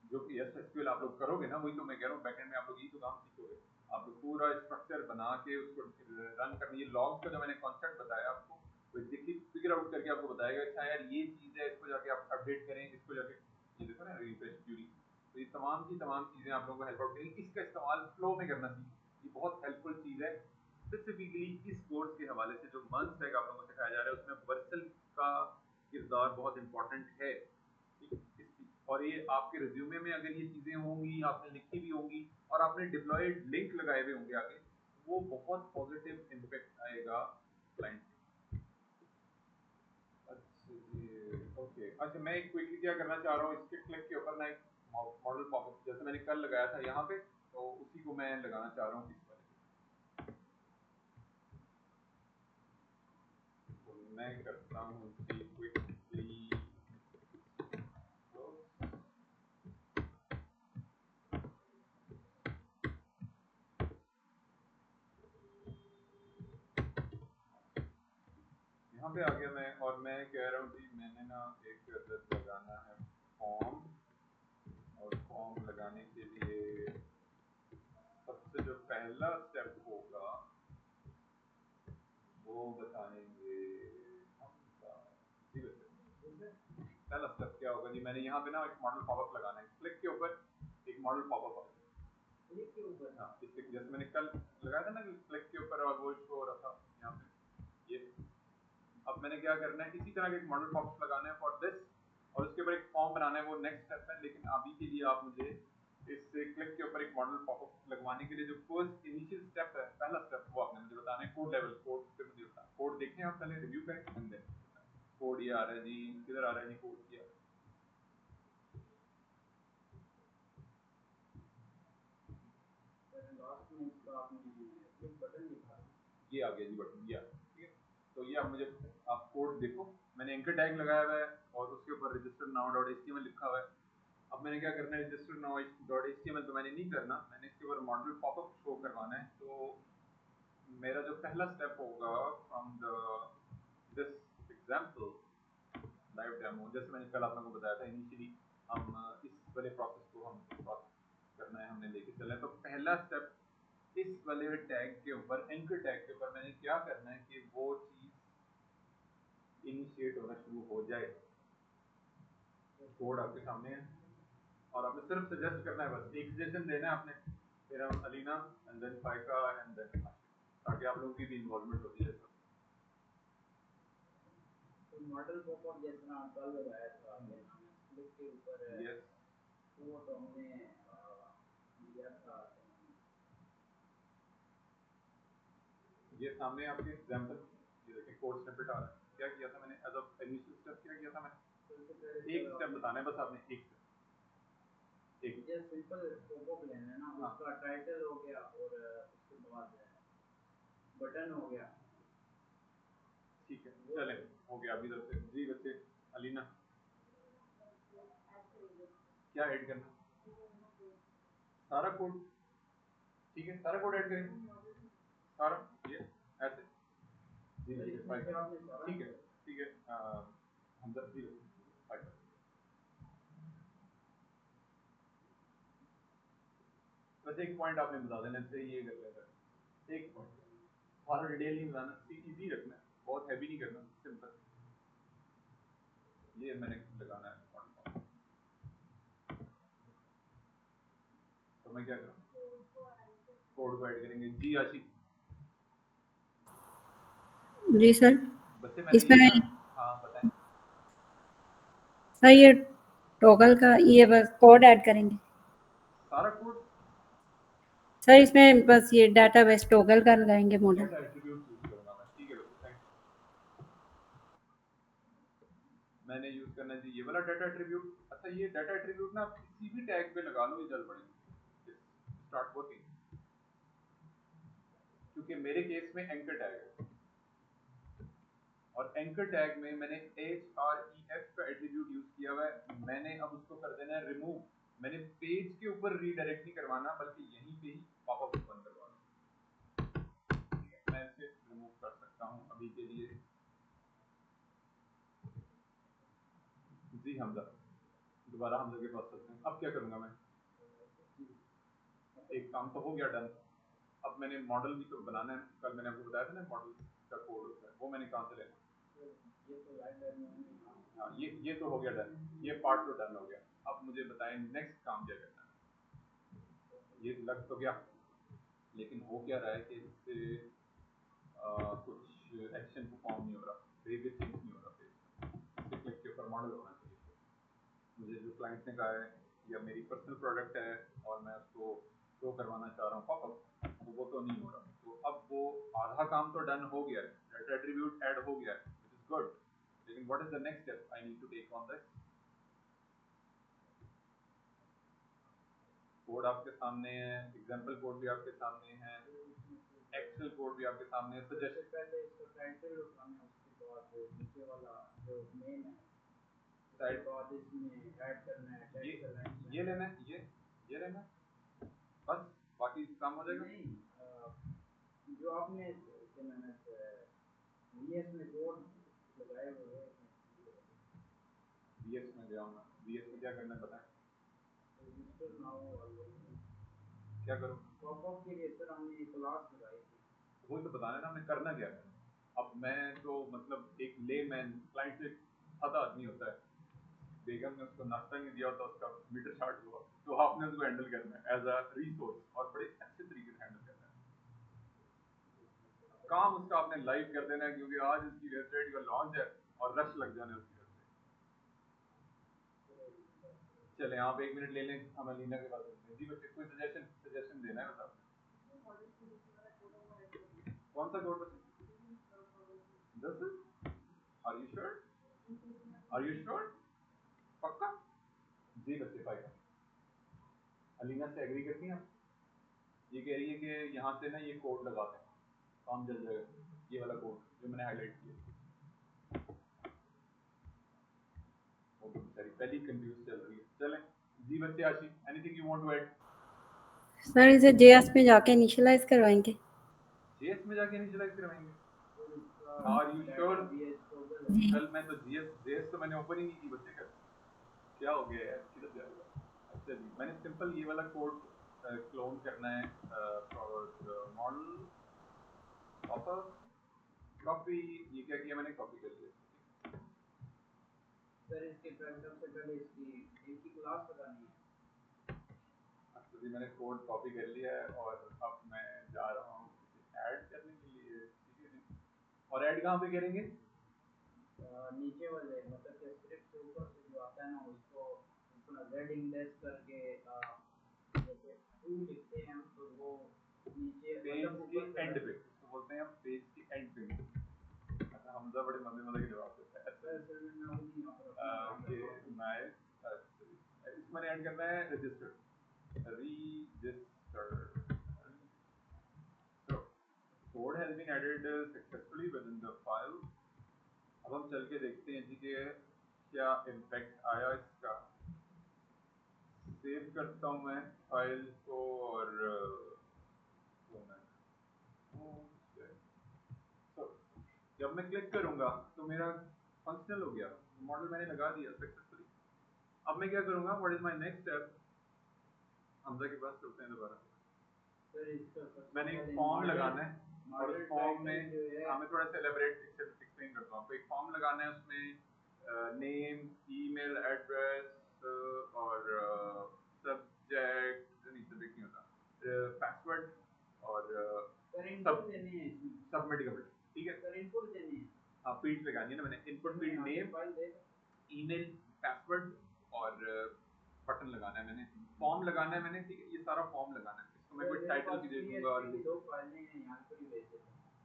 जो कि एसएसक्यूएल आप लोग करोगे ना, वही तो मैं कह रहा हूँ बैकएंड में आप लोग यही तो काम सीखोगे। आप लोग पूरा स्ट्रक्चर बना के उसको रन करनी है। लॉग्स का जो मैंने कॉन्सेप्ट बताया आपको, बेसिकली फिगर आउट करके आपको बताएगा अच्छा यार ये चीज़ है, इसको जाके आप अपडेट करें, इसको जाके ये देखो ना रिफ्रेश क्यूरी। तो ये तमाम की तमाम चीज़ें आप लोगों को हेल्प आउट करेंगी। इसका इस्तेमाल फ्लो में करना सीखें, ये बहुत हेल्पफुल चीज़ है। स्पेसिफिकली इस कोर्स के हवाले से जो मंथ टैग आप लोगों को सिखाया जा रहा है उसमें वर्सल का किरदार बहुत इंपॉर्टेंट है। और ये आपके रिज्यूमे में अगर ये चीजें होंगी, आपने लिखी भी होंगी और आपने डिप्लॉयड लिंक लगाए हुए होंगे आगे, वो बहुत पॉजिटिव इम्पैक्ट आएगा क्लाइंट पे। अच्छा जी, ओके। अच्छा मैं क्विकली क्या करना चाह रहा हूँ, इसके क्लिक के ऊपर ना एक मॉडल पॉपअप जैसे मैंने कल लगाया था यहाँ पे, तो उसी को मैं लगाना चाह रहा हूँ इस वाले पे। तो मैं करता हूँ क्विकली। यहाँ पे आ गया मैं, और मैं कह रहा हूँ कि मैंने ना एक लगाना है फॉर्म, और फॉर्म लगाने के लिए सबसे जो पहला स्टेप होगा वो बताएंगे हम पहला स्टेप क्या होगा जी। मैंने यहाँ पे ना एक मॉडल पॉपअप लगाना है, क्लिक के ऊपर एक मॉडल पॉपअप आ क्लिक के ऊपर, हाँ इसके जैसे मैंने कल लगाया था ना क्लिक के ऊपर और वो शो हो रहा था यहाँ पे ये। अब मैंने क्या करना है, इसी तरह का एक मॉडल पॉपअप लगाना है फॉर दिस, और उसके ऊपर एक फॉर्म बनाना है, वो नेक्स्ट स्टेप है। लेकिन अभी के लिए आप मुझे इससे क्लिक के ऊपर एक मॉडल पॉपअप लगवाने के लिए जो फर्स्ट इनिशियल स्टेप है, पहला स्टेप, वो आपने मुझे बताना है कोड लेवल। कोड पे मुझे बताना, कोड देखें आप पहले, रिव्यू करें एंड देन कोड ये आ रहा है जी, किधर आ रहा है जी कोड किया, लास्ट में इसका आपने बटन लिखा, ये आ गया जी बटन, ये ठीक है। तो ये आप मुझे आप कोड देखो, मैंने एंकर टैग लगाया हुआ है और उसके ऊपर रजिस्टर नाउ डॉट एचटीएमएल लिखा हुआ है। अब मैंने क्या करना है, रजिस्टर नाउ डॉट एचटीएमएल तो मैंने नहीं करना, मैंने इसके ऊपर मॉडल पॉपअप शो करवाना है। तो मेरा जो पहला स्टेप होगा from the this example live demo, जैसे मैंने कल आप लोगों को बताया था इनिशियली हम इस वाले प्रोसेस को हम करना है, हमने लेके चला है। तो पहला स्टेप इस वाले टैग के ऊपर, एंकर टैग के ऊपर मैंने क्या करना है कि वो चीज इनिशिएट होना शुरू हो जाए। कोड आपके सामने है और आपने सिर्फ सजेस्ट करना है, बस एक सजेशन देना है आपने, फिर हम Alina and then Faika and then ताकि आप लोगों की भी इन्वॉल्वमेंट होती है। तो मॉडल पॉपअप जैसा कल लगाया था आपने क्लिक के ऊपर, यस वो तो हमने लिया था। ये सामने आपके एग्जांपल, ये देखिए कोड स्निपेट आ रहा है। क्या किया था मैंने एज अ इनिशियल स्टेप, क्या किया था मैंने, एक स्टेप बताना है बस आपने, एक स्टेप, एक ये सिंपल पॉपअप लेना है ना, हाँ। उसका टाइटल हो गया और उसके बाद बटन हो गया, ठीक है चले हो गया। अभी तरफ से जी बच्चे, अलीना क्या ऐड करना, सारा कोड, ठीक है सारा कोड ऐड करेंगे, सारा ये ऐसे जी जी ठीक है ठीक है। हम जी फाइव, बस एक पॉइंट आपने बता देना चाहिए, ये कर लेगा एक पॉइंट, और डिटेल नहीं बताना, इजी रखना, बहुत हैवी नहीं करना, सिंपल। ये मैंने लगाना है मॉडल फॉर्म। तो मैं क्या करूँ, कोड को ऐड करेंगे जी आशी। जी सर, बच्चे मैंने इसमें ये ना, हाँ बताएं। सर ये टॉगल का ये बस कोड ऐड करेंगे सारा कोड, सर, इसमें बस ये डाटाबेस टॉगल का लगाएंगे मॉडल। डाटा एट्रीब्यूट यूज करूंगा मैं, ठीक है बच्चे थैंक। मैंने यूज करना है जी ये वाला डाटा एट्रीब्यूट। अच्छा ये डाटा एट्रीब्यूट ना आप किसी भी टैग पे लगा लो, ये चल पड़ेगा, स्टार्ट वर्किंग। क्योंकि मेरे केस में एंकर टैग है, और एंकर टैग में मैंने href का एट्रीब्यूट यूज किया हुआ है। मैंने अब उसको कर देना है रिमूव। मैंने पेज के ऊपर रीडायरेक्ट नहीं करवाना, बल्कि यहीं पे ही पॉपअप ओपन करवाना। ठीक है, मैं इसे रिमूव कर सकता हूँ अभी के लिए। जी हमजा, दोबारा हमजा के पास चलते हैं। अब क्या करूंगा मैं, एक काम तो हो गया डन। अब मैंने मॉडल भी तो बनाना है, कल मैंने आपको बताया था ना मॉडल का कोड होता है, वो मैंने कहाँ से लेना। हाँ ये तो हो गया डन, ये पार्ट तो डन हो गया। अब मुझे बताएं नेक्स्ट काम क्या करना है। ये लग तो गया, लेकिन हो क्या रहा है कि इससे कुछ एक्शन परफॉर्म नहीं हो रहा, बेसिक थिंग्स नहीं हो रहा। पेज पे क्लिक के ऊपर मॉडल होना चाहिए। मुझे जो क्लाइंट ने कहा है या मेरी पर्सनल प्रोडक्ट है और मैं उसको शो करवाना चाह रहा हूँ पॉपअप, तो वो तो नहीं हो रहा। तो अब वो आधा काम तो डन हो गया है, डाटा एट्रीब्यूट ऐड हो गया है, विच इज गुड। लेकिन what is the next step I need to take on this. Code आपके सामने है, एग्जांपल कोड भी आपके सामने है, एक्सेल कोड भी आपके सामने है। सजेस्ट पहले इसका टाइटल उठाना है, उसके बाद नीचे वाला जो मेन है, उसके बाद इसमें ऐड करना है टेक्स्ट लाइन। ये लेना है, ये लेना है, बस बाकी काम हो जाएगा। नहीं जो आपने क्या नाम है वीएस में कोड लगाए हुए हैं, वीएस में गया हूं मैं। वीएस में क्या करना है बताएं। रजिस्टर नाउ क्या करूं, पॉपअप के लिए सर हमने एक क्लास लगाई थी, वही तो बताना है ना हमने करना क्या है। अब मैं तो मतलब एक लेमैन, क्लाइंट से सादा आदमी होता है, बेगम ने उसको नाश्ता नहीं दिया होता, उसका मीटर शार्ट हुआ, तो आपने उसको हैंडल करना है एज अ रिसोर्स, और बड़े अच्छे तरीके से हैंडल करना है। काम उसका आपने लाइव कर देना है, क्योंकि आज उसकी वेबसाइट का लॉन्च है और रश लग जाने उसकी वेबसाइट। चले आप एक मिनट ले लें, हम अलीना के पास चलते हैं। जी बच्चे कोई सजेशन देना है बता। कौन सा कोड बच्चे, दस, are you sure, are you sure, पक्का। जी बच्चे फाइव। अलीना से एग्री करती हैं आप। ये कह रही है कि यहाँ से ना ये कोड लगा दें, काम चल जाएगा, ये वाला कोड जो मैंने हाईलाइट किया। वो तो बेचारी पहली कंफ्यूज चल रही है। चलें जी बच्चे, Ashi anything you want to add. Sir इसे जेएस में जाके इनिशियलाइज करवाएंगे। जेएस में जाके इनिशियलाइज करवाएंगे, आर यू श्योर। जी कल मैं तो जीएस जेएस तो मैंने ओपन ही नहीं की बच्चे, कल क्या हो गया यार, किधर जा रहा है। अच्छा जी, मैंने सिंपल ये वाला कोड क्लोन करना है फॉर मॉडल ऑफर कॉपी। ये क्या किया मैंने, कॉपी कर लिया। सर इसके सबसे पहले इसकी एक ही क्लास लगानी है। अच्छा जी, मैंने कोड कॉपी कर लिया है और अब मैं जा रहा हूँ इसे ऐड करने के लिए, ठीक है जी। और ऐड कहाँ पे करेंगे, नीचे वाले मतलब कि स्क्रिप्ट के ऊपर से जो आता है ना, उसको अपना जेड इंडेक्स करके जैसे टू लिखते हैं हम, तो वो नीचे पेज मतलब के एंड पे, इसको बोलते हैं हम पेज के एंड पे। अच्छा हमजा बड़े मजे मजे के जवाब देता है। अच्छा सर मैं नाम नहीं ओके नाइस। अच्छा इसमें मैंने ऐड करना है register, register. So code has been added successfully within the file. अब हम चल के देखते हैं जी कि क्या इम्पैक्ट आया इसका। सेव करता हूँ मैं फाइल को, और तो जब मैं क्लिक करूंगा तो मेरा फंक्शनल हो गया, मॉडल मैंने लगा दिया सक्सेसफुली। अब मैं क्या करूंगा, what is my next step. Hamza के पास चलते हैं दोबारा। मैंने एक फॉर्म लगाना है, और उस फॉर्म में हमें थोड़ा सा एलेबरेट एक्सप्लेन करता हूँ आपको। एक फॉर्म लगाना है, उसमें नेम, ईमेल एड्रेस और सब्जेक्ट नहीं, सब्जेक्ट नहीं होता, पासवर्ड और सब सबमिट कर, ठीक है। हाँ फील्ड लगानी है ना मैंने, input field name, email, password और बटन लगाना है मैंने, फॉर्म लगाना है मैंने, ठीक है। ये सारा फॉर्म लगाना है, इसको मैं कोई टाइटल भी दे दूंगा और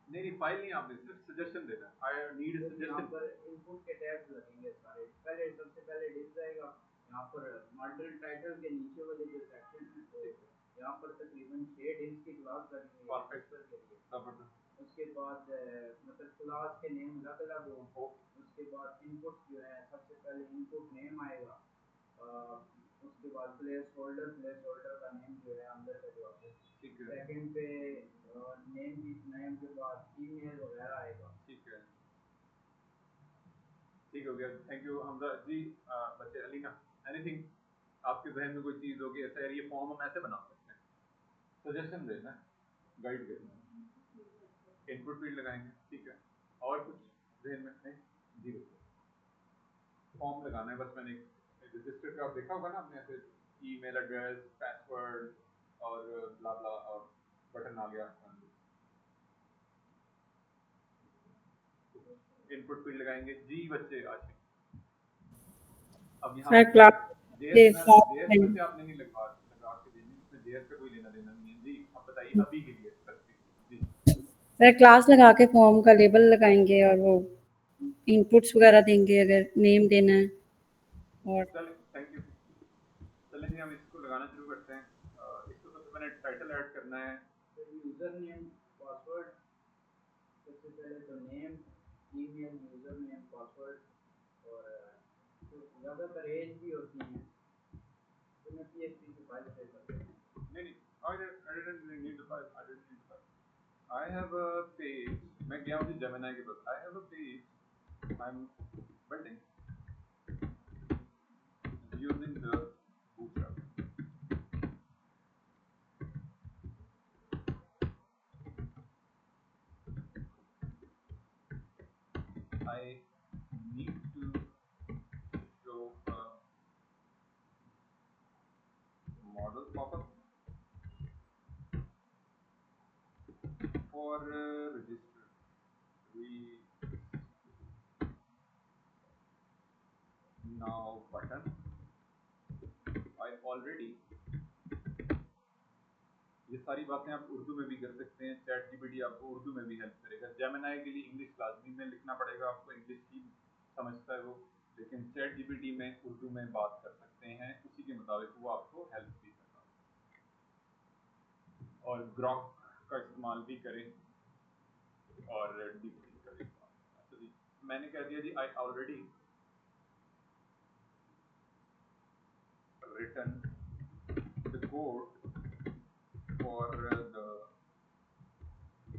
नहीं फाइल नहीं, आपने सिर्फ सजेशन देना है, आई नीड सजेशन। पर इनपुट के टैब्स लगेंगे सारे, पहले सबसे पहले डिव जाएगा, यहाँ पर मॉडल टाइटल के नीचे वाले जो सेक्शन है, तो यहाँ पर तकरीबन 6 डिव्स की क्लास लगेंगे रजिस्टर के लिए। उसके बाद मतलब क्लास के नेम अलग अलग हो, उसके बाद इनपुट जो है सबसे पहले इनपुट नेम आएगा, उसके बाद प्लेस होल्डर का नेम जो है अंदर का जो है, सेकंड पे नेम के बाद ईमेल वगैरह आएगा। ठीक है, ठीक हो गया, थैंक यू हमजा जी। बच्चे अलीना, एनीथिंग आपके जहन में कोई चीज़ होगी ऐसा, यार ये फॉर्म हम ऐसे बना सकते हैं, सजेशन देना, गाइड करना, इनपुट फील्ड लगाएंगे, ठीक है। और कुछ जहन में नहीं? जी फॉर्म लगाना है बस। मैंने रजिस्टर पे आप देखा होगा ना आपने, ऐसे ईमेल एड्रेस, पासवर्ड और ब्ला ब्ला और बटन आ गया, इनपुट फील्ड लगाएंगे जी बच्चे। आशिक अब यहाँ सर क्लास के जेएस फॉर्म वैसे आपने नहीं लगा के देनी, इसमें जेएस का कोई लेना देना नहीं है जी। अब बताइए अभी के लिए जी। सर क्लास लगा के फॉर्म का लेबल लगाएंगे और वो इनपुट्स वगैरह देंगे अगर नेम देना है। और चलें, थैंक यू। चलें जी, हम इसको लगाना शुरू करते हैं। इसको सबसे पहले टाइटल ऐड करना है, फिर यूज़र नेम, पासवर्ड, सबसे पहले तो name, email, user name, password और ज़्यादातर एज भी होती हैं, तो मैं PHP की फाइल सेव करता हूँ। नहीं I didn't need the file, I didn't need the file. I have a page, मैं गया हूँ Gemini के पास, I have a page I'm building using the Bootstrap. I need to show a model pop-up for register. We now button. I already, ये सारी बातें आप उर्दू में भी कर सकते हैं, चैट जीपीटी आपको उर्दू में भी हेल्प करेगा। जेमिनी के लिए इंग्लिश लाजमी में लिखना पड़ेगा आपको, इंग्लिश की समझता है वो, लेकिन चैट जीपीटी में उर्दू में बात कर सकते हैं, उसी के मुताबिक वो आपको हेल्प भी करता है। और ग्रॉक का इस्तेमाल भी करें और डीपसीक का भी इस्तेमाल। तो जी मैंने कह दिया जी, I already written the code for the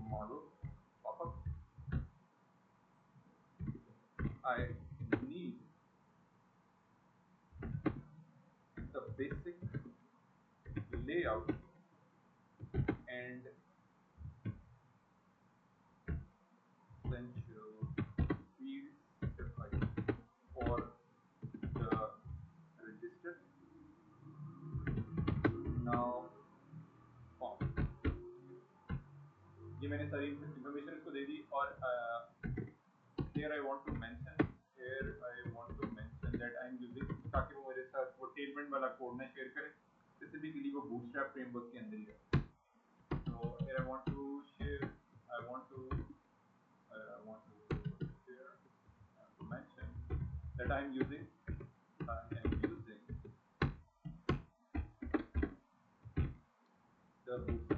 model pop-up. I need the basic layout and essential fields defined for the register now form. ये मैंने सारी इंफॉर्मेशन इसको दे दी। और here I want to mention that I am using, ताकि वो मेरे साथ वो टेलमेंट वाला कोड ना शेयर करे, स्पेसिफिकली वो बूटस्ट्रैप फ्रेमवर्क के अंदर ही है। So here I want to share, I want to share and to mention that I am using the bootstrap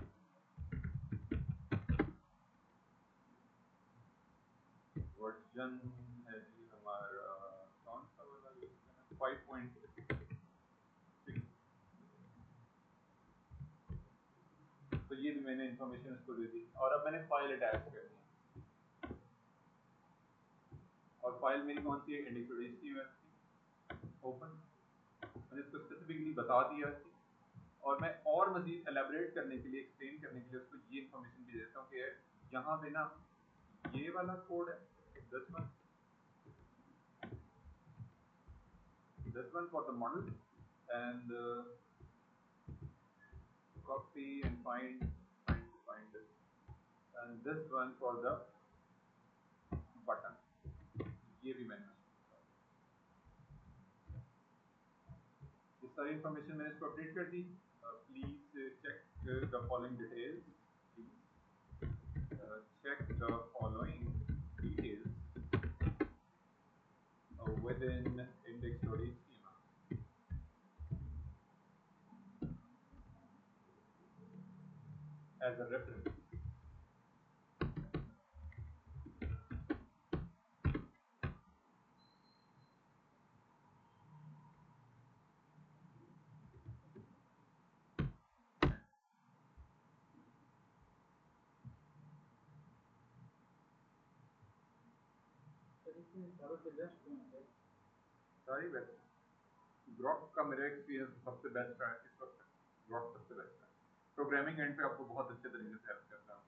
version है जी हमारा, कौन सा वाला यूज करना, 5.6। तो ये भी मैंने इन्फॉर्मेशन इसको दे दी। और अब मैंने फाइल अटैच करनी है, और फाइल मेरी कौन सी है, index.html ओपन। मैंने इसको स्पेसिफिकली बता दिया थी, और मैं और मजीद एलेबरेट करने के लिए, एक्सप्लेन करने के लिए उसको ये इन्फॉर्मेशन भी देता हूँ कि यहाँ पे ना ये वाला कोड है, 10 one this one for the model, and copy and find it, and this one for the button, ये भी मैंने ये सारी इन्फॉर्मेशन मैंने इसको अपडेट कर दी. Please check the following details, check the following details within index.html schema as a reference. सारी बेस्ट. ग्रॉक का मेरा एक्सपीरियंस सबसे बेस्ट रहा है इस वक्त. ग्रॉक सबसे बेस्ट है. प्रोग्रामिंग एंड पे आपको बहुत अच्छे तरीके से हेल्प करता है.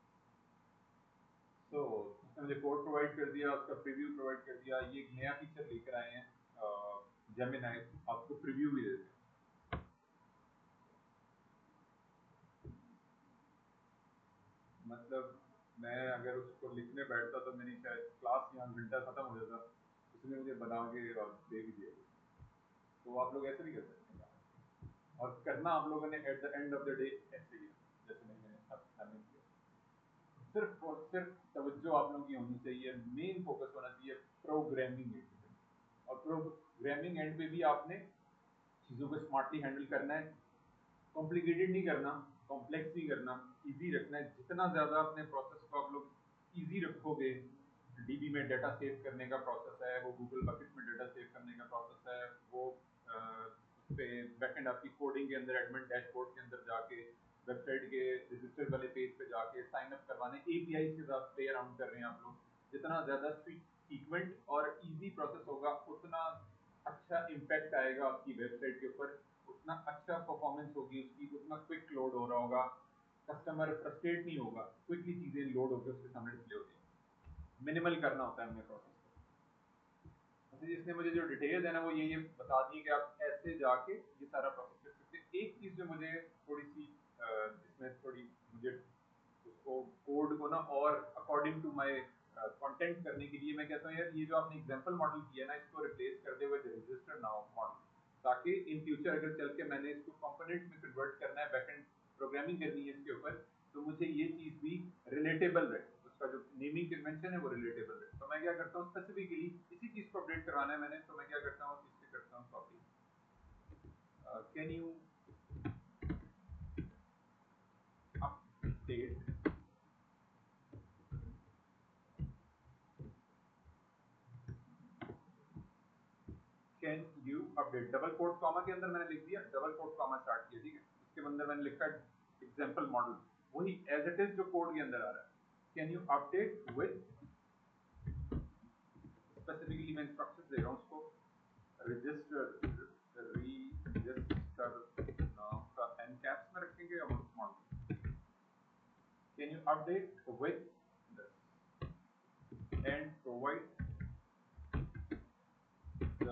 सो उसने मुझे कोड प्रोवाइड कर दिया, उसका प्रीव्यू प्रोवाइड कर दिया. ये एक नया फीचर लेकर आए हैं जेमिनी, आपको प्रीव्यू भी देते हैं. मतलब मैं अगर उसको लिखने बैठता तो मेरी शायद क्लास यहाँ घंटा खत्म हो जाता. उसने मुझे बना के और दे भी दिया. तो आप लोग ऐसे भी कर सकते हैं, और करना आप लोगों ने at the end of the day ऐसे ही, जैसे मैंने किया. सिर्फ और सिर्फ तवज्जो आप लोगों की होनी चाहिए, मेन फोकस होना चाहिए प्रोग्रामिंग एंड पे. और प्रोग्रामिंग एंड पे भी आपने चीज़ों को स्मार्टली हैंडल करना है. कॉम्प्लिकेटेड नहीं करना, कॉम्प्लेक्स नहीं करना, इजी रखना है. जितना ज़्यादा अपने प्रोसेस को आप लोग इजी रखोगे, डीबी में डाटा सेव करने का प्रोसेस है, वो गूगल बकेट में डाटा सेव करने का प्रोसेस है, वो उस पे बैकएंड आपकी कोडिंग के अंदर एडमिन डैशबोर्ड के अंदर जाके वेबसाइट के रजिस्टर वाले पेज पे जाके साइन अप करवाने एपीआई के साथ प्ले अराउंड कर रहे हैं आप लोग. जितना ज़्यादा फ्रीक्वेंट और इजी प्रोसेस होगा, उतना अच्छा इम्पैक्ट आएगा आपकी वेबसाइट के ऊपर, उतना अच्छा परफॉर्मेंस होगी उसकी, उतना क्विक लोड हो रहा होगा, कस्टमर फ्रस्ट्रेट नहीं होगा, क्विकली चीज़ें लोड होकर उसके सामने डिस्प्ले होती है. मिनिमल करना होता है हमने प्रोसेस को. अच्छा, इसने मुझे जो डिटेल्स है ना वो ये बता दी कि आप ऐसे जाके ये सारा प्रोसेस कर सकते हैं. एक चीज़ जो मुझे थोड़ी सी जिसमें थोड़ी मुझे उसको कोड को ना और अकॉर्डिंग टू माय कंटेंट करने के लिए मैं कहता हूँ यार ये जो आपने एग्जांपल मॉडल किया ना इसको रिप्लेस कर दे विद रजिस्टर नाउ मॉडल, ताकि इन फ्यूचर अगर चल के मैंने इसको कंपोनेंट में कन्वर्ट करना है, बैकएंड प्रोग्रामिंग करनी है इसके ऊपर, तो मुझे ये चीज़ भी रिलेटेबल रहे, उसका जो नेमिंग कन्वेंशन है वो रिलेटेबल रहे. तो मैं क्या करता हूँ स्पेसिफिकली इसी चीज़ को अपडेट करवाना है मैंने, तो मैं क्या करता हूँ इससे करता हूँ copy. Can you update can you update, double coat comma के अंदर मैंने लिख दिया, डबल कोट कॉमा स्टार्ट किया, ठीक है. उसके अंदर मैंने लिखा एग्जांपल मॉडल, वही एज इट इज जो कोड के अंदर आ रहा है. Can you update with, specifically मैं इंस्ट्रक्शंस दे रहा हूँ उसको. रजिस्टर नाम का एन कैप्स में रखेंगे या model. Can you update with and provide the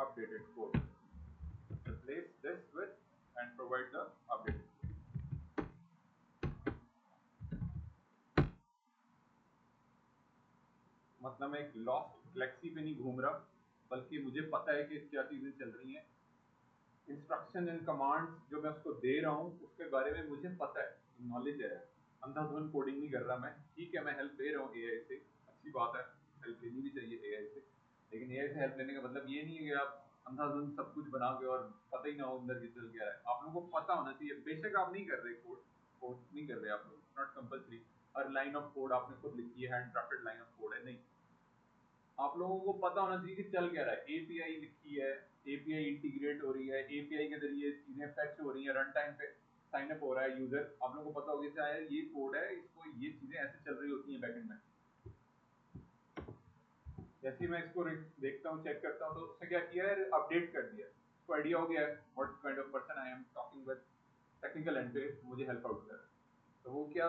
updated code. Replace this with and provide the updated. मतलब मैं एक लॉस्ट गैलेक्सी पे नहीं घूम रहा, बल्कि मुझे पता है कि क्या चीज़ें चल रही हैं. इंस्ट्रक्शन एंड कमांड्स जो मैं उसको दे रहा हूँ उसके बारे में मुझे पता है, नॉलेज है. अंधाधुंध कोडिंग नहीं कर रहा मैं. ठीक है, मैं हेल्प ले रहा हूँ एआई से, अच्छी बात है, हेल्प लेनी भी चाहिए एआई से. लेकिन एआई से हेल्प लेने का मतलब ये नहीं है कि आप अंधाधुंध सब कुछ बनाओगे और पता ही ना हो अंदर की चल क्या है. आप लोगों को पता होना चाहिए. बेशक आप नहीं कर रहे कोड नहीं कर रहे आप लोग, not compulsory. Her line of code आपने खुद लिखी है, hand drafted line of code है, नहीं. आप लोगों को पता होना चाहिए कि चल क्या रहा है. एपीआई लिखी है, एपीआई इंटीग्रेट हो रही है, एपीआई के जरिए चीजें फैच हो रही है, रन टाइम पे साइन अप हो रहा है यूजर. आप लोगों को पता होगा कि यार ये कोड है, इसको ये चीजें ऐसे चल रही होती हैं बैकएंड में. जैसे ही मैं इसको देखता हूँ, चेक करता हूँ, तो उसने क्या किया है, अपडेट कर दिया. उसको आइडिया हो गया है what kind of person I am talking with, technical and पे मुझे हेल्प आउट कर. तो वो क्या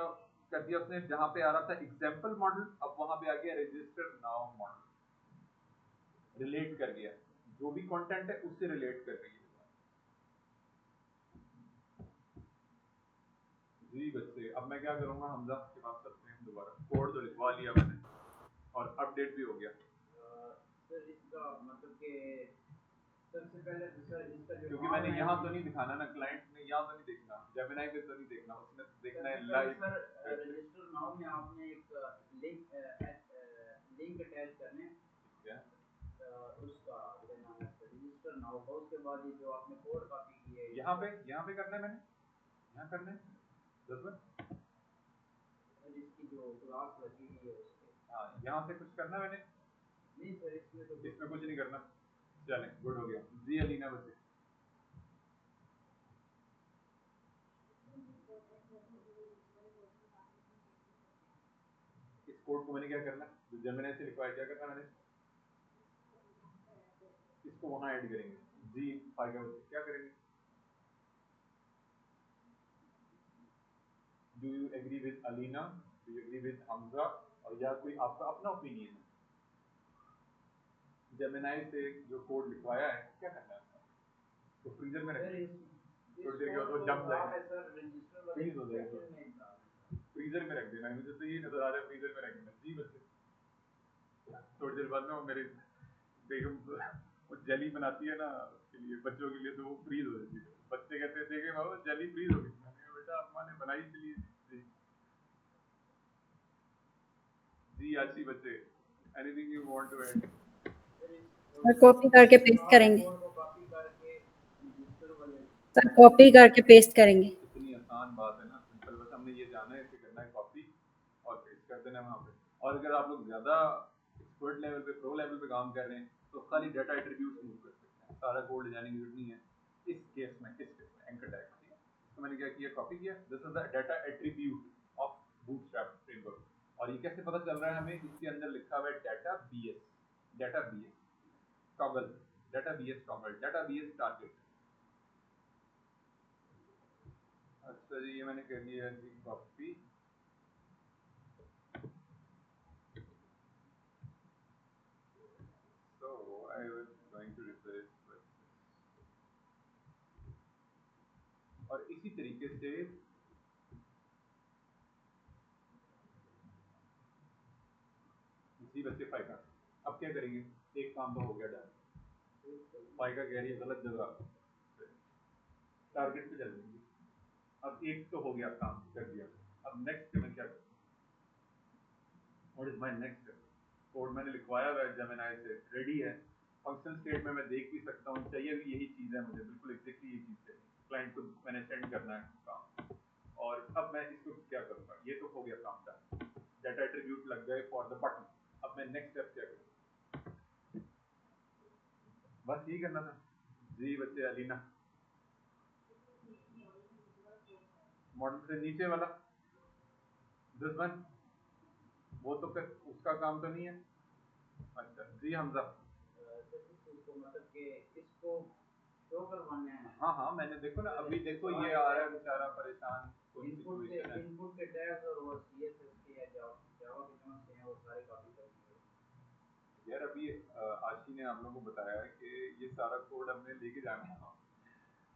कर दिया उसने, जहाँ पे आ रहा था एग्जाम्पल मॉडल, अब वहां पे आ गया रजिस्टर नाउ मॉडल, रिलेट कर गया. जो भी कंटेंट है उससे रिलेट कर रही है। जी बच्चे, अब मैं क्या करूंगा, हमजा के पास चलते हैं दोबारा। कोड तो लिखवा लिया मैंने और अपडेट भी हो गया। सर इसका मतलब कि सबसे पहले तो सर इसका जो क्योंकि नाम मैंने है यहाँ तो नहीं दिखाना ना, क्लाइंट ने यहाँ तो नहीं देखना, जेमिनाई पे तो नहीं देखना, उसने तो देखना है सबसे पहले लाइव। सर रजिस्टर नाउ में आपने एक लिंक लिंक अटैच करने ठीक है, उसका क्या नाम है रजिस्टर नाउ का। उसके बाद ये जो आपने कोड कॉपी की है यहाँ पे करना है मैंने, यहाँ करना है 10 बार। इसकी जो क्लास लगी हुई है उसके। हाँ, यहाँ से कुछ करना है मैंने, नहीं सर इसमें तो इसमें कुछ नहीं करना। चलें, गुड हो गया जी। अलीना बच्चे, इस कोड को मैंने क्या करना है, जो जेमिनाई से लिखवाया, क्या करना है मैंने, इसको वहां ऐड करेंगे। जी आएगा बच्चे, क्या करेंगे, do you agree with Alina, do you agree with Hamza, और या कोई आपका अपना ओपिनियन है। जेमिनाई से जो कोड लिखवाया है क्या करना है उसका, तो फ्रीजर में रखेंगे, थोड़ी देर के बाद वो जम जाएगा, फ्रीज हो जाएगा, फ्रीजर में रख देना है। मुझे तो ये नजर आ रहा है फ्रीजर में रख देना। जी बच्चे, थोड़ी देर बाद ना वो मेरे बेगम वो जेली बनाती है ना उसके लिए, बच्चों के लिए, तो वो फ्रीज हो जाती है। बच्चे कहते हैं देखे बाबा जेली फ्रीज हो गई, मैंने कहा बेटा अम्मा ने बनाई इसलिए। जी जी आशी बच्चे, anything you want to add. और कॉपी करके पेस्ट करेंगे सर, कॉपी करके पेस्ट करेंगे। इतनी आसान बात है ना, सिंपल, बस हमने ये जाना है, इसे करना है कॉपी और पेस्ट कर देना है वहाँ पे। और अगर आप लोग ज़्यादा एक्सपर्ट लेवल पे, प्रो लेवल पे काम कर रहे हैं, तो खाली डाटा एट्रीब्यूट मूव कर सकते हैं, सारा कोड ले जाने की जरूरत नहीं है। इस केस में एंकर टैग, ठीक है, इसको मैंने क्या किया, कॉपी किया। This is the data attribute of bootstrap framework. और ये कैसे पता चल रहा है हमें, इसके अंदर लिखा हुआ है data BS, data BS toggle, data BS toggle, data BS target. अच्छा जी, ये मैंने कर लिया जी copy. So I was going to replace with this. और इसी तरीके से जी बच्चे फाइका, अब क्या करेंगे, एक काम तो हो गया डन। फाइका कह रही है गलत जगह, टारगेट पे चल देंगे। अब एक तो हो गया, काम कर दिया। अब नेक्स्ट मैं क्या करूँ, what is my next, code मैंने लिखवाया हुआ है जेमिनाई से, रेडी है। फंक्शन स्टेट में मैं देख भी सकता हूँ, चाहिए भी यही चीज़ है मुझे, बिल्कुल एग्जैक्टली ये चीज़ चाहिए, क्लाइंट को मैंने सेंड करना है काम। और अब मैं इसको क्या करूँगा, ये तो हो गया काम डन, डाटा एट्रीब्यूट लग गए फॉर द बटन। अब मैं नेक्स्ट स्टेप क्या करूँ, बस यही करना था। जी बच्चे, अलीना मॉडल से नीचे वाला दुश्मन, वो तो फिर उसका काम तो नहीं है। अच्छा जी हमजा, मतलब कि इसको शो करवाना है। हाँ हाँ, मैंने देखो ना, अभी देखो ये आ रहा है बेचारा परेशान, कोई सिचुएशन है। इनपुट के टैग्स और वो सीएसएस के या जावा के जो से हैं वो सारे कॉपी करेंगे। यार अभी आशी ने आप लोगों को बताया है कि ये सारा कोड हमने लेके जाना है,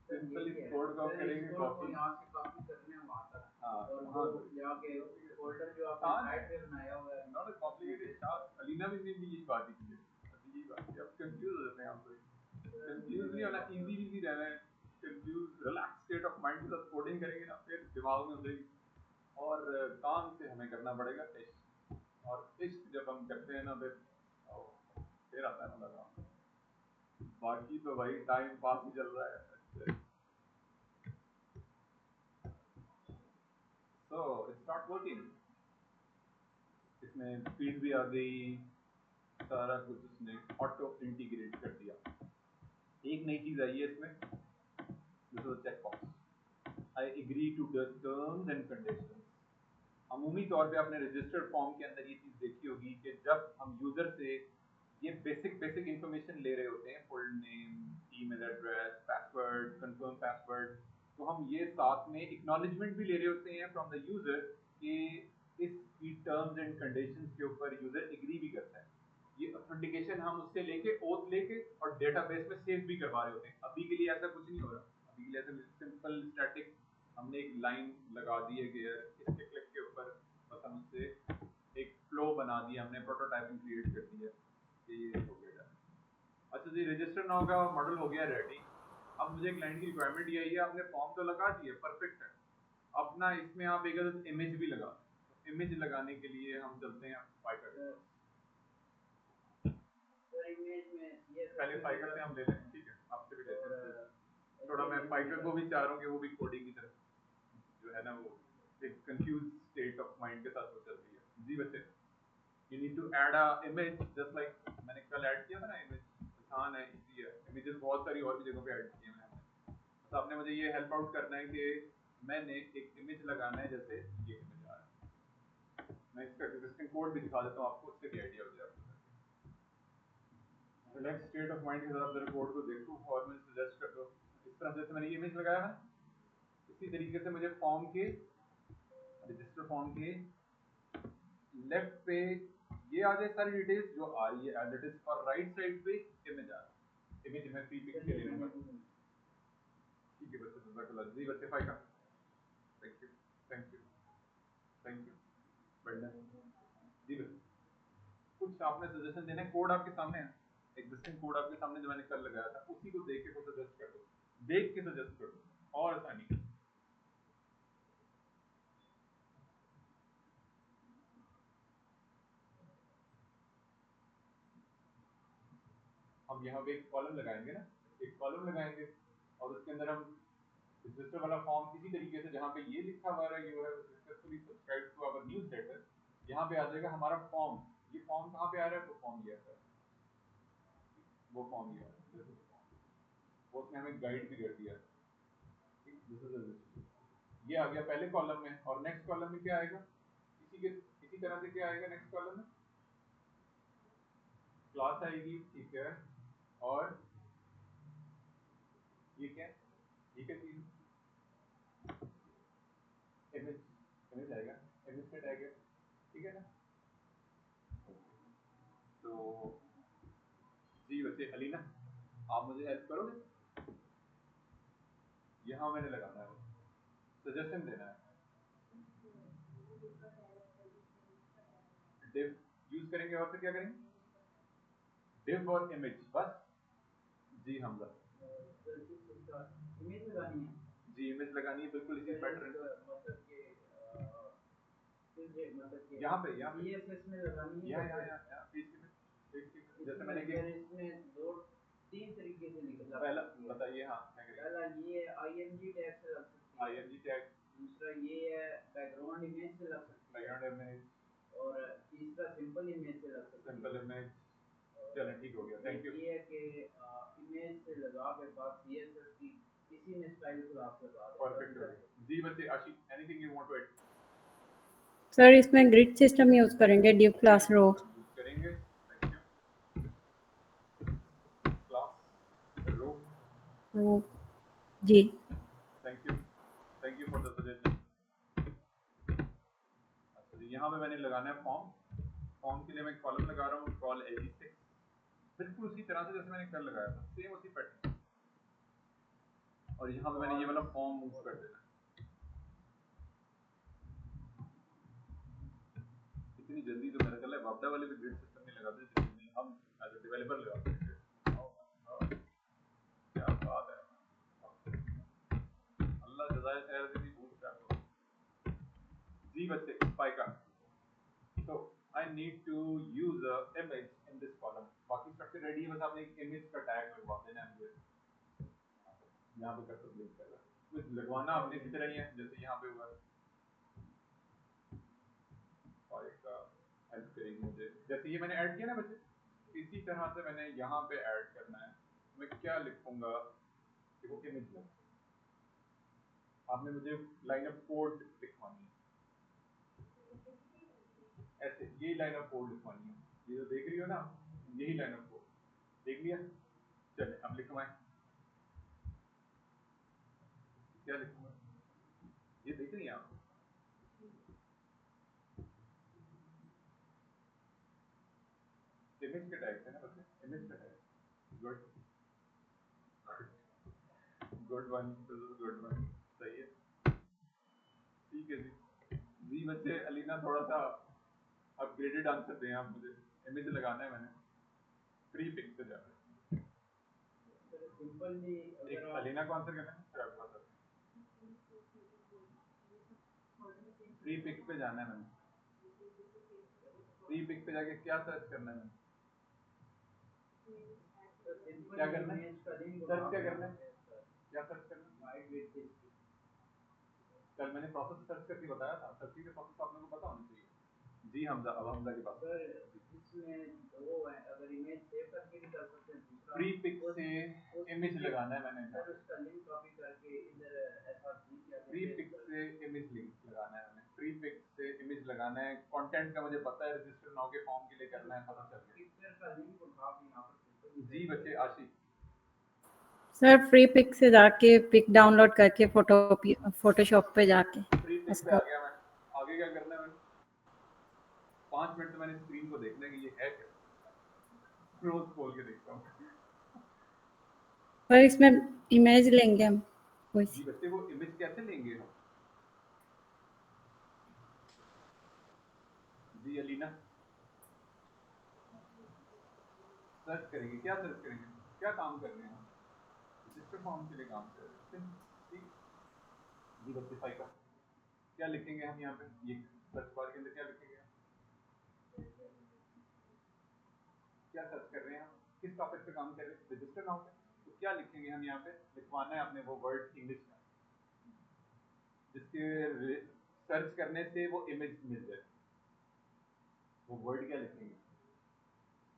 सिंपल इस कोड को करेंगे कॉपी, यहाँ से कॉपी करने हैं वहाँ तक। हाँ और वहाँ वो से जाके फोल्डर जो आपने आसान है, साइड पे बनाया हुआ है not a complicated task. Alina भी ने भी यही बात ही की है, अभी यही बात है, अब कंफ्यूज हो जाते हैं हम लोग। कंफ्यूज नहीं होना, इजी इजी रहना है। Confuse, relax state of mind के साथ कोडिंग करेंगे ना, फिर दिमाग में हो जाएगी। और काम से हमें करना पड़ेगा इश्क, और इश्क जब हम करते हैं ना, फिर आता है मजा काम। बाकी तो भाई टाइम पास ही चल रहा है। सो इट्स नॉट वर्किंग, इसमें स्पीड भी आ गई, सारा कुछ उसने ऑटो इंटीग्रेट कर दिया। एक नई चीज आई है इसमें, this is check box, I agree to the terms and conditions. अमूमी तौर पे आपने रजिस्टर्ड फॉर्म के अंदर ये चीज देखी होगी कि जब हम यूजर से ये बेसिक बेसिक इंफॉर्मेशन ले रहे होते हैं, full name, email address, password, confirm password, तो हम ये साथ में एक्नॉलेजमेंट भी ले रहे होते हैं फ्रॉम द यूजर कि इसकी टर्म्स एंड कंडीशंस के ऊपर यूजर एग्री भी करता है। ये ऑथेंटिकेशन हम उससे लेके ओथ लेके और डेटाबेस में सेव भी करवा रहे होते हैं। अभी के लिए ऐसा कुछ नहीं हो रहा। अभी के लिए ऐसा सिंपल स्टैटिक हमने एक लाइन लगा दी है गेयर, इसके क्लिक के ऊपर बस हम उससे एक फ्लो बना दिया, हमने प्रोटोटाइपिंग क्रिएट कर दी है कि ये हो गया। अच्छा जी, रजिस्टर नाउ का मॉडल हो गया रेडी। अब मुझे एक लाइन की रिक्वायरमेंट ये आई है, आपने फॉर्म तो लगा दी है, परफेक्ट है। अब ना इसमें आप एक इमेज भी लगा, इमेज लगाने के लिए हम चलते हैं फाइकर। इमेज में ये पहले फाइकर से हम ले लें, ठीक है, आपसे भी लेते हैं। थोड़ा मैं फाइकर को भी चाह रहा हूँ कि वो भी कोडिंग की तरफ जो है ना, वो एक कंफ्यूज स्टेट ऑफ माइंड के साथ वो चल रही है। जी बच्चे, you need to add a image just like मैंने कल ऐड किया था ना इमेज। आसान है, इजी है। इमेजेस बहुत सारी और भी जगहों पे ऐड किए हैं हमने। तो आपने मुझे ये हेल्प आउट करना है कि मैंने एक इमेज लगाना है, जैसे ये इमेज आ रहा है। मैं इसका एग्जिस्टिंग कोड भी दिखा देता हूँ आपको, उससे भी आइडिया हो जाए आपको। रिलैक्स स्टेट ऑफ माइंड के साथ जरा कोड को देखो और मुझे सजेस्ट कर दो। इस तरह से मैंने ये इमेज लगाया है, इसी तरीके से मुझे फॉर्म के रजिस्टर फॉर्म के लेफ्ट पे ये आ जाए सारी डिटेल्स जो आ रही है एज इट इज, और राइट साइड पे इमेज आ रहा है। इमेज में फ्री पिक ले लूंगा। ठीक है बच्चे, जज़ाकल्लाह जी। बच्चे Faika, thank you thank you thank you, बढ़िया जी। बच्चे कुछ आपने सजेशन देना है, कोड आपके सामने है, एग्जिस्टिंग कोड आपके सामने जो मैंने कल लगाया था, उसी को देख के कुछ सजेस्ट कर दो, देख के सजेस्ट कर दो और आसानी। हम यहाँ पे एक कॉलम लगाएंगे ना, एक कॉलम लगाएंगे और उसके अंदर हम रजिस्टर वाला फॉर्म इसी तरीके से जहाँ पे ये लिखा हुआ है you have successfully subscribe to our newsletter, यहाँ पे आ जाएगा हमारा फॉर्म। ये फॉर्म कहाँ पे आ रहा है? तो फॉर्म ये आता है, वो फॉर्म ये आ रहा है, वो उसने हमें गाइड भी कर दिया। ये आ गया पहले कॉलम में, और नेक्स्ट कॉलम में क्या आएगा? इसी तरह से क्या आएगा नेक्स्ट कॉलम में? क्लास आएगी, ठीक है। और ये क्या है? ये क्या चीज? इमेज, इमेज आएगा, इमेज का टैग है, ठीक है ना। तो जी बच्चे, अलीना आप मुझे हेल्प करोगे? यहाँ मैंने लगाना है, सजेशन देना है। डिव यूज करेंगे और फिर क्या करेंगे? डिव और इमेज, बस। जी हमजा, इमेज लगानी है जी इमेज लगानी है, बिल्कुल इसी पैटर्न से। मतलब कि मतलब यहाँ पे CSS में लगानी है यहाँ जैसे मैंने इसमें दो तीन तरीके से लिख पहला बताइए। हाँ, पहला ये IMG टैग से लग सकती है, IMG टैग, दूसरा ये है बैकग्राउंड इमेज से लग सकती है, बैकग्राउंड इमेज, और तीसरा सिंपल इमेज से लग सकती है। सिंपल इमेज, चलें ठीक हो गया, थैंक यू। ये है कि इमेज से लगा के बाद CSS की किसी ने स्टाइल क्लास लगा दे। परफेक्ट हो गया जी बच्चे। Ashi, anything you want to add? Sir इसमें ग्रिड सिस्टम यूज करेंगे, डिव क्लास रो यूज करेंगे, थैंक यू। क्लास रो, जी। Thank you for the suggestion. अच्छा जी, यहाँ पे मैंने लगाना है फॉर्म। फॉर्म के लिए मैं कॉलम लगा रहा हूँ, कॉल LG6, बिल्कुल उसी तरह से जैसे मैंने कल लगाया था, सेम उसी पैटर्न। और यहाँ पे मैंने ये वाला फॉर्म मूव कर देना। इतनी जल्दी तो मेरा ख्याल है वापडा वाले भी ग्रिड सिस्टम में लगाते हैं, जितनी हम एज अ डेवलपर लगाते हैं। क्या बात है, अल्लाह जज़ाए खैर दे दी, बूट स्ट्रैप। जी बच्चे, Paika. So I need to use a image in this column. बाकी स्ट्रक्चर रेडी है, बस आपने एक इमेज का टैग लगवा देना है मुझे। यहाँ पे कर्सर क्लिक कर रहा है, कुछ लगवाना आपने इसी तरह ही है जैसे यहाँ पे हुआ है। पाइका हेल्प करेगी मुझे, जैसे ये मैंने ऐड किया ना बच्चे, इसी तरह से मैंने यहाँ पे ऐड करना है। मैं क्या लिखूंगा कि वो इमेज लगे। आपने मुझे लाइन ऑफ कोड लिखवानी है, ऐसे यही लाइन ऑफ कोड लिखवानी है। ये जो देख रही हो ना, यही लाइन ऑफ कोड देख लिया। चले अब लिखवाएं, क्या लिखूंगा? ये देख रही हैं आप? इमेज के टैग थे ना बच्चे, इमेज के tag. Good good one, good one, सही है, ठीक है जी। जी बच्चे, अलीना थोड़ा सा अपग्रेडेड आंसर दें आप मुझे। इमेज लगाना है मैंने, फ्री पिक पे जाकर। सिंपल जी, एक अगर आप अलीना को आंसर करना है, फिर आपके पास आते हैं। फ्री पिक पे जाना है मैंने, फ्री पिक पे जाके क्या सर्च करना है मैंने, सिंपल क्या करना है, इमेज का लिंक सर्च उठा क्या के करना यहाँ है, पे क्या सर्च करना है? वाइट विथ दिस कल मैंने प्रोसेस सर्च करके बताया था, सर्चिंग के प्रोसेस आप लोगों को पता होना चाहिए। जी हमजा, अब हमजा के पास। सर, इसमें वो है, अगर इमेज सेव करके भी कर सकते हैं दूसरा फ्री पिक से इमेज लिंक, लगाना है मैंने, सर उसका लिंक कॉपी करके इधर एसआरसी के आगे फ्री पेस्ट पिक कर से इमेज लिंक लगाना है मैंने, फ्री पिक से इमेज लगाना है। कंटेंट का मुझे पता है, रजिस्टर नाउ के फॉर्म के लिए करना है, पता चल गया। पिक्चर का लिंक उठा के यहाँ पर सिंपल जी बच्चे, आशी सर फ्री पिक से जाके पिक डाउनलोड करके फोटोशॉप पे जाके फ्री पिक पे उसको आ गया मैं। आगे क्या करना है मैंने? 5 मिनट तो मैंने स्क्रीन को देखना है कि ये है क्या, रोज खोल के देखता हूँ। पर इसमें इमेज लेंगे हम कोई जी सी। बच्चे, वो इमेज कैसे लेंगे हम? जी अलीना, सर्च करेंगे, क्या सर्च करेंगे, क्या काम कर रहे हैं हम? रजिस्टर फॉर्म के लिए काम कर रहे हैं, ठीक। जी बच्चे फाइका, क्या लिखेंगे हम यहाँ पे, ये सर्च बार के अंदर क्या लिखेंगे हम? क्या सर्च कर रहे हैं हम, किस टॉपिक पे काम कर रहे हैं, रजिस्टर नाउ पे। तो क्या लिखेंगे हम यहाँ पे, लिखवाना है आपने वो वर्ड इंग्लिश में जिसके सर्च करने से वो इमेज मिल जाए। वो वर्ड क्या लिखेंगे,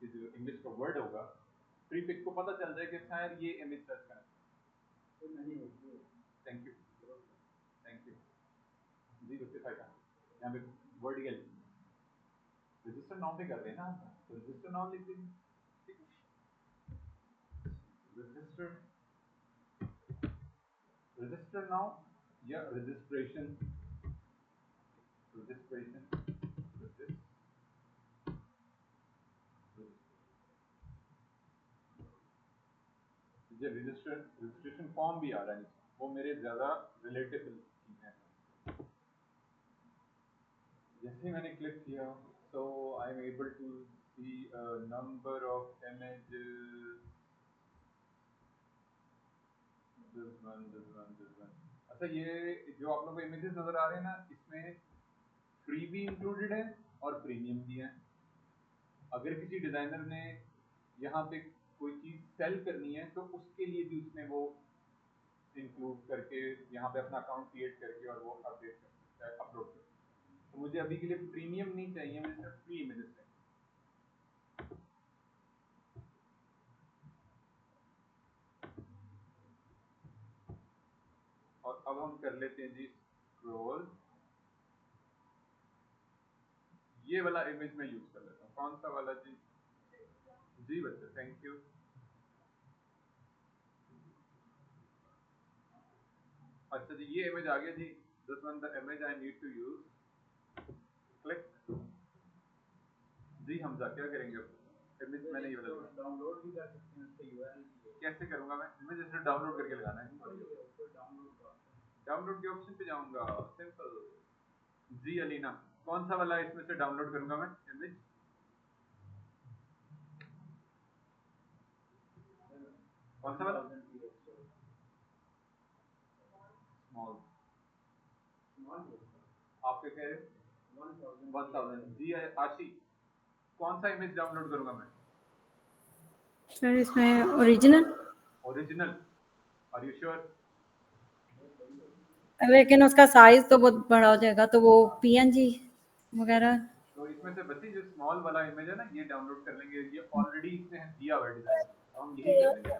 ये जो इंग्लिश का वर्ड होगा, फ्री पिक को पता चल जाए कि अच्छा यार ये इमेज सर्च करना है। तो मैंने लिखी है। Thank you, thank you. जी बच्चे फायदा, यहाँ पे वर्ड क्या लिखेंगे, रजिस्टर नाउ पे कर रहे हैं ना हम, तो रजिस्टर नाउ लिख देंगे, ठीक है। रजिस्टर, रजिस्टर नाउ या रजिस्ट्रेशन, रजिस्ट्रेशन, मुझे रजिस्ट्रेशन फॉर्म भी आ रहा है, वो मेरे ज़्यादा रिलेटेबल चीज़ें हैं। जैसे ही मैंने क्लिक किया, so I am able to see a number of images, this one, this one, this one। अच्छा, ये जो आप लोगों को इमेजेस नजर आ रहे हैं ना, इसमें फ्री भी इंक्लूडेड है और प्रीमियम भी है। अगर किसी डिजाइनर ने यहाँ पे कोई चीज सेल करनी है तो उसके लिए भी उसने वो इंक्लूड करके यहाँ पे अपना अकाउंट क्रिएट करके और वो अपडेट कर सकता है, अपलोड कर सकता है। तो मुझे अभी के लिए प्रीमियम नहीं चाहिए, मुझे सिर्फ फ्री इमेजेस चाहिए। और अब हम कर लेते हैं जी स्क्रॉल, ये वाला इमेज में यूज कर लेता हूँ। कौन सा वाला जी? जी बच्चे, थैंक यू। अच्छा जी, ये इमेज आ गया जी, this one the image I need to use, click. जी हमजा, क्या करेंगे अब? इमेज मैंने ये वाला लिया, डाउनलोड भी कर सकते हैं, उसका यूआरएल भी है। कैसे करूंगा मैं? इमेज सिर्फ डाउनलोड करके लगाना है, सिंपल ही है, ऊपर डाउनलोड का ऑप्शन है। डाउनलोड के ऑप्शन पे जाऊंगा, सिंपल। जी अलीना, कौन सा वाला इसमें से डाउनलोड करूंगा मैं इमेज? कौन सा वाला? 1000 pixel स्मॉल, स्मॉल आप क्या कह रहे हो? 1000 1000। जी आशी, कौन सा इमेज डाउनलोड करूंगा मैं? सर इसमें original, original, are you sure? लेकिन उसका साइज तो बहुत बड़ा हो जाएगा, तो वो पीएनजी वगैरह। तो इसमें से बच्चे जो स्मॉल वाला इमेज है ना, ये डाउनलोड कर लेंगे, ये ऑलरेडी इसने दिया हुआ डिजाइन, तो हम यही कर लेंगे।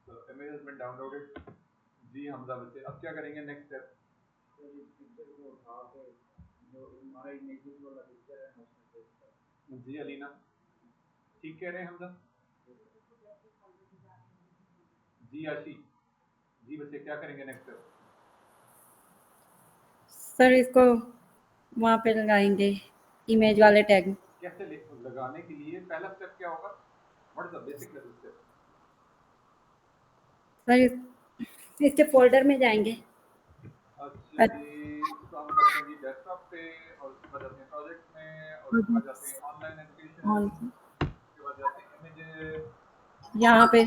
तो इमेज has been downloaded। जी हमजा बच्चे, अब क्या करेंगे नेक्स्ट स्टेप? तो इस पिक्चर को उठा के जो हमारा इमेजेस वाला पिक्चर है ना उसमें पेस्ट कर। जी अलीना, ठीक कह रहे हैं हमजा। जी आशी, जी बच्चे क्या करेंगे नेक्स्ट स्टेप? सर इसको वहाँ पे लगाएंगे इमेज वाले टैग। कैसे लगाने के लिए पहला स्टेप क्या होगा? What is the basic level step? Sir इसके फोल्डर में जाएंगे। अच्छा जी, इसको हम करते हैं जी डेस्कटॉप पे, और उसके बाद जाते हैं प्रोजेक्ट में, और उसके बाद जाते हैं ऑनलाइन एजुकेशन, उसके बाद जाते हैं इमेजेस, यहाँ पे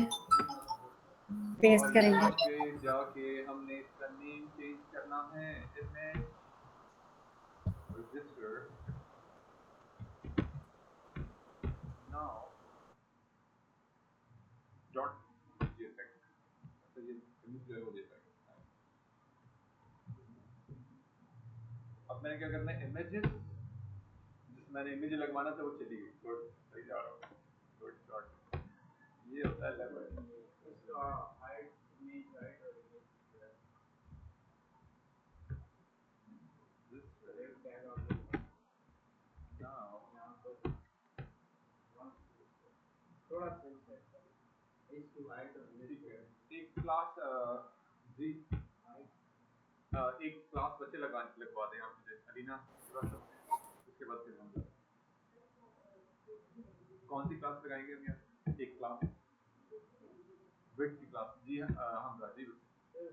पेस्ट और करेंगे। यहाँ पे जाके हमने इसका नेम चेंज करना है, image register now dot JPEG. तो ये इमेज जो है वो जेपेग है। अब मैंने क्या करना है, इमेजेस जिस मैंने इमेज लगवाना था वो चली गई। गुड, सही जा रहा हूँ। Good shot. ये होता है लेवल। इसका हाइट, इमेज हाइट और इमेज दिस रेड टैग आप लगाना नाउ यहाँ पर थोड़ा सेल सेट करें इसकी हाइट और इमेज ठीक है। एक क्लास जी एक क्लास बच्चे लगवा दें आप मुझे, अलीना पूरा करते हैं, उसके बाद फिर हम कौन सी क्लास लगाएंगे हम यहाँ? एक क्लास विड्थ की क्लास जी हम जी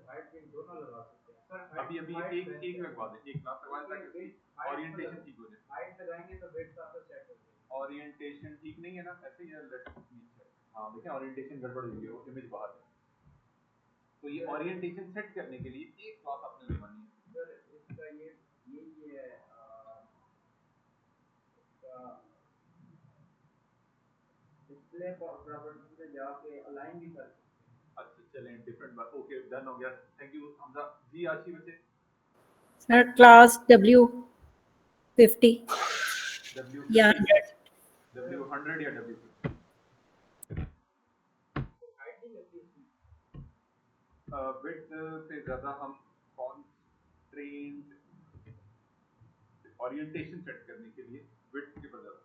हाइट भी दोनों लगा सकते हैं सर। अभी अभी हाइट एक बेस्ट एक है। लगवा दें, एक क्लास लगवा दें ताकि उसकी ओरिएंटेशन ठीक हो जाए। हाइट लगाएंगे तो वेट आपका सेट हो जाएगा। ओरिएंटेशन ठीक नहीं है ना, ऐसे ही है। लेट्स नीचे, हाँ देखें ओरिएंटेशन गड़बड़ हुई है, वो इमेज बाहर है। तो ये ओरिएंटेशन सेट करने के लिए एक क्लास आपने लगवानी है। सर इसका ये है इसका डिस्प्ले प्रॉपर्टीज में जाके अलाइन भी कर सकते हैं। अच्छा चलें, डिफरेंट बात, ओके डन हो गया। थैंक यू हमजा जी। आशी बच्चे सर क्लास W50 या W50, 100। W100 या W50? हाइट नहीं लगती इसमें। विड्थ से ज़्यादा हम कॉन्स्ट्रेंट ओरिएंटेशन सेट करने के लिए विड्थ के बजाय,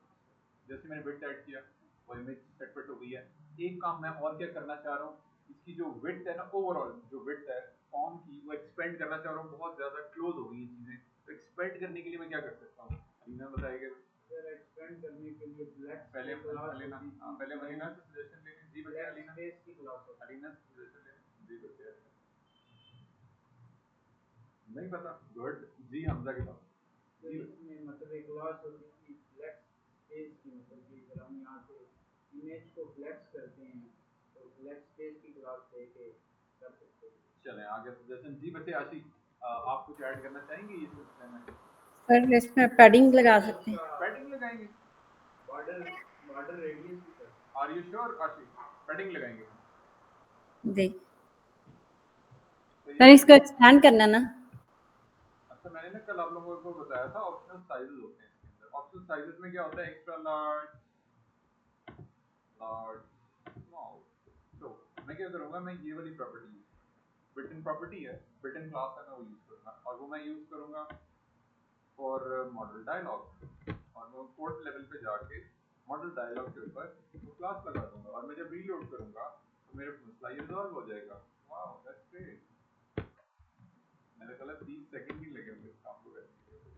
जैसे मैंने विड्थ ऐड किया वो इमेज सेट हो गई है। एक काम मैं और क्या करना चाह रहा हूँ, इसकी जो विड्थ है ना, ओवरऑल जो विड्थ है फॉर्म की, वो एक्सपेंड करना चाह रहा हूँ। बहुत ज़्यादा क्लोज हो गई ये चीज़ें, तो एक्सपेंड करने के लिए मैं क्या कर सकता हूँ? अलीना बताएगा। सर एक्सपेंड करने के लिए ब्लैक पहले क्लास अलीना, होती हाँ थी, पहले अलीना से सजेशन लेने जी बच्चे। ब्लैक अलीना, स्पेस की क्लास होती अलीना से सजेशन लेने जी बच्चे। नहीं पता, गुड जी हमजा के पास थी। जी। इसमें मतलब एक क्लास होती थी ब्लैक स्पेस की, मतलब कि अगर हम यहाँ से इमेज को फ्लेक्स करते हैं तो ब्लैक स्पेस की क्लास लेके कर सकते हैं। चलें आगे सजेशन जी बच्चे। आशी आप कुछ ऐड करना चाहेंगे इस सिलसिले में? सर इसमें पैडिंग लगा सकते हैं। पैडिंग लगाएंगे? बॉर्डर बॉर्डर रेडियस भी कर सकते आर यू श्योर आशी? पैडिंग लगाएंगे? जी तो सर ये इसको एक्सपैंड करना ना। अच्छा, मैंने ना कल आप लोगों को बताया था ऑप्शनल साइजेस होते हैं इसके अंदर। ऑप्शनल साइजेस में क्या होता है? Extra large, large, small. तो मैं क्या करूंगा, मैं ये वाली प्रॉपर्टी यूज करूंगा, बिल्ट इन प्रॉपर्टी है, बिल्ट इन क्लास है, मैं वो यूज करूंगा, और वो मैं यूज करूंगा फॉर मॉडल डायलॉग। और मैं कोड लेवल पे जाके मॉडल डायलॉग के ऊपर वो क्लास लगा दूंगा, और मैं जब रीलोड करूंगा तो मेरे मसला ये रिजॉल्व हो जाएगा। Wow that's great. मेरे ख्याल 30 सेकंड ही लगे होंगे इस काम को करने के लिए।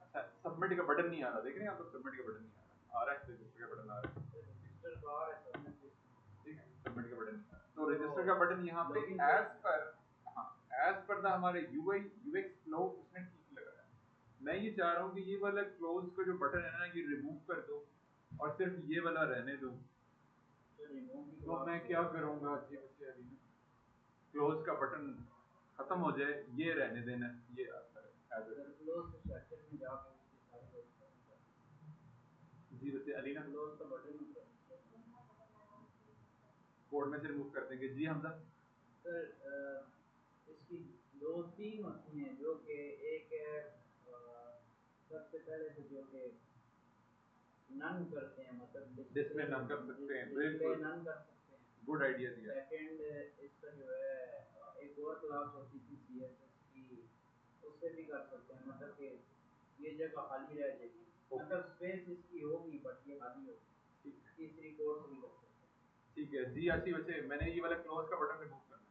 अच्छा, सबमिट का बटन नहीं आ रहा, देख रहे हैं आप लोग? सबमिट का बटन नहीं आ रहा है, रजिस्टर का बटन आ रहा है। हैं। रजिस्टर का और है सबमिट भी। ठीक है, सबमिट का बटन नहीं आ रहा, तो रजिस्टर का बटन यहाँ पे लॉगिन एज पर, हाँ एज पर द हमारे यूआई यूएक्स फ्लो उसने ठीक लगाया। मैं ये चाह रहा हूँ कि ये वाला क्लोज का जो बटन है ना, ये रिमूव कर दो और सिर्फ ये वाला रहने दो। तो रिमूव की तो क्लास मैं क्या करूँगा जी बच्चे, अभी ना क्लोज का बटन खत्म हो जाए, ये रहने देना, ये आता है as sir it close structure में जाके उसकी सारी बात इज। जी बच्चे अलीना, क्लोज का बटन ही कर। कोड में से रिमूव कर देंगे जी हमजा। सर इसकी दो तीन होती हैं जो कि एक है सबसे पहले तो जो कि नन करते हैं, मतलब डिस्प्ले नन कर सकते हैं, डिस्प्ले बिल्कुल नन कर सकते हैं। गुड आइडिया दिया। सेकंड इसका जो है एक और क्लास होती थी सीएसएस की, उससे भी कर सकते हैं, मतलब कि ये जगह खाली रह जाएगी, मतलब स्पेस इसकी होगी बट ये खाली होगी। तीसरी कोड से भी कर सकते हैं। ठीक है जी आशी बच्चे, मैंने ये वाला क्लोज का बटन रिमूव करना।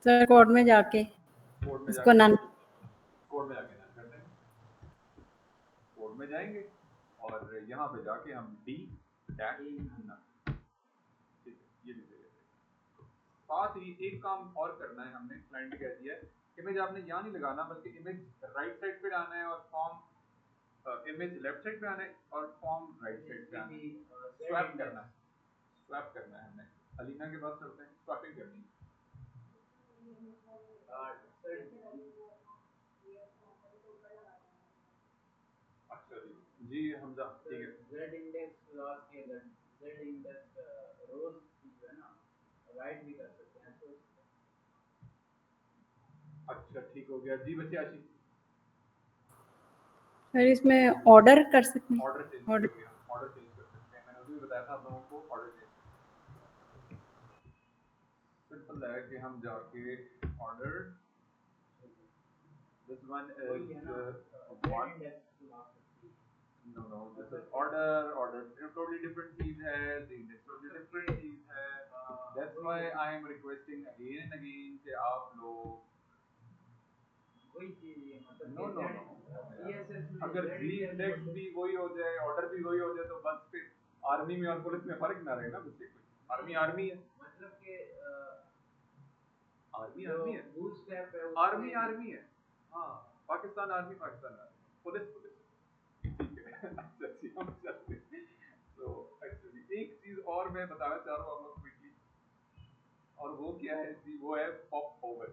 सर कोड में जाके कोड में इसको जाके नन कोड में जाके रन कर देंगे। कोड में जाएंगे और यहाँ पे जाके हम डी डैश नन, ठीक है, ये भी दे देते हैं। साथ ही एक काम और करना है, हमने क्लाइंट ने कह दिया है इमेज आपने यहाँ नहीं लगाना बल्कि इमेज राइट साइड पे लाना है और फॉर्म इमेज लेफ्ट साइड पे आना है और फॉर्म राइट साइड पे आना है। स्वैप करना है, स्वैप करना है। हमने अलीना के पास चलते हैं, स्वैपिंग करनी है। अच्छा जी, जी हमजा, ठीक है। Z इंडेक्स क्लास के अंदर Z इंडेक्स रोज की जो है ना राइट भी कर सकते हैं तो अच्छा ठीक हो गया जी बच्चे। आशी फिर इसमें ऑर्डर कर सकते हैं। ऑर्डर चेंज ऑर्डर करोगे, ऑर्डर चेंज कर सकते हैं। मैंने उसे भी बताया था आप लोगों को ऑर्डर चेंज सिंपल है कि हम जाके ऑर्डर दिस वन वही है इज ना वन, Z इंडेक्स क्लास की no no this is order, order totally different चीज है, द इंडेक्स टोटली डिफरेंट चीज है। That's why I am requesting again and again कि आप लोग वही चीज है मतलब नो नो कि नो CSS में अगर Z जी इंडेक्स इंडेक्स बोलते भी वही हो जाए, ऑर्डर भी वही हो जाए तो बस फिर आर्मी में और पुलिस में फर्क ना रहे ना बच्चे। कोई आर्मी आर्मी है, मतलब कि आर्मी जो आर्मी है, बूटस्ट्रैप है आर्मी उसमें आर्मी है। हाँ, Pakistan army Pakistan army, police police, ठीक है। अच्छा जी हम चलते हैं। तो एक्चुअली एक चीज और मैं बताना चाह रहा हूँ आप लोग क्विकली, और वो क्या है जी, वो है पॉप ओवर।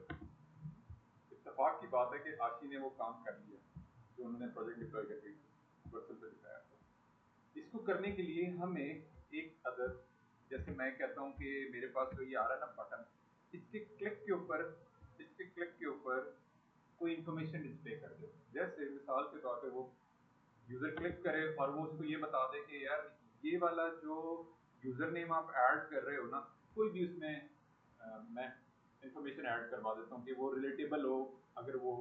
इत्तेफाक की बात है कि आशी ने वो काम कर लिया जो उन्होंने प्रोजेक्ट डिप्लॉय करके वर्चुअल पे दिखाया था। इसको करने के लिए हमें एक अदर, जैसे मैं कहता हूँ कि मेरे पास जो ये आ रहा है ना बटन, इसके क्लिक के ऊपर, इसके क्लिक के ऊपर कोई इन्फॉर्मेशन डिस्प्ले कर दे। जैसे मिसाल के तौर पे वो यूजर क्लिक करे और वो उसको ये बता दे कि यार ये वाला जो यूजर नेम आप ऐड कर रहे हो ना, कोई भी उसमें मैं इंफॉर्मेशन ऐड करवा देता हूँ कि वो रिलेटेबल हो। अगर वो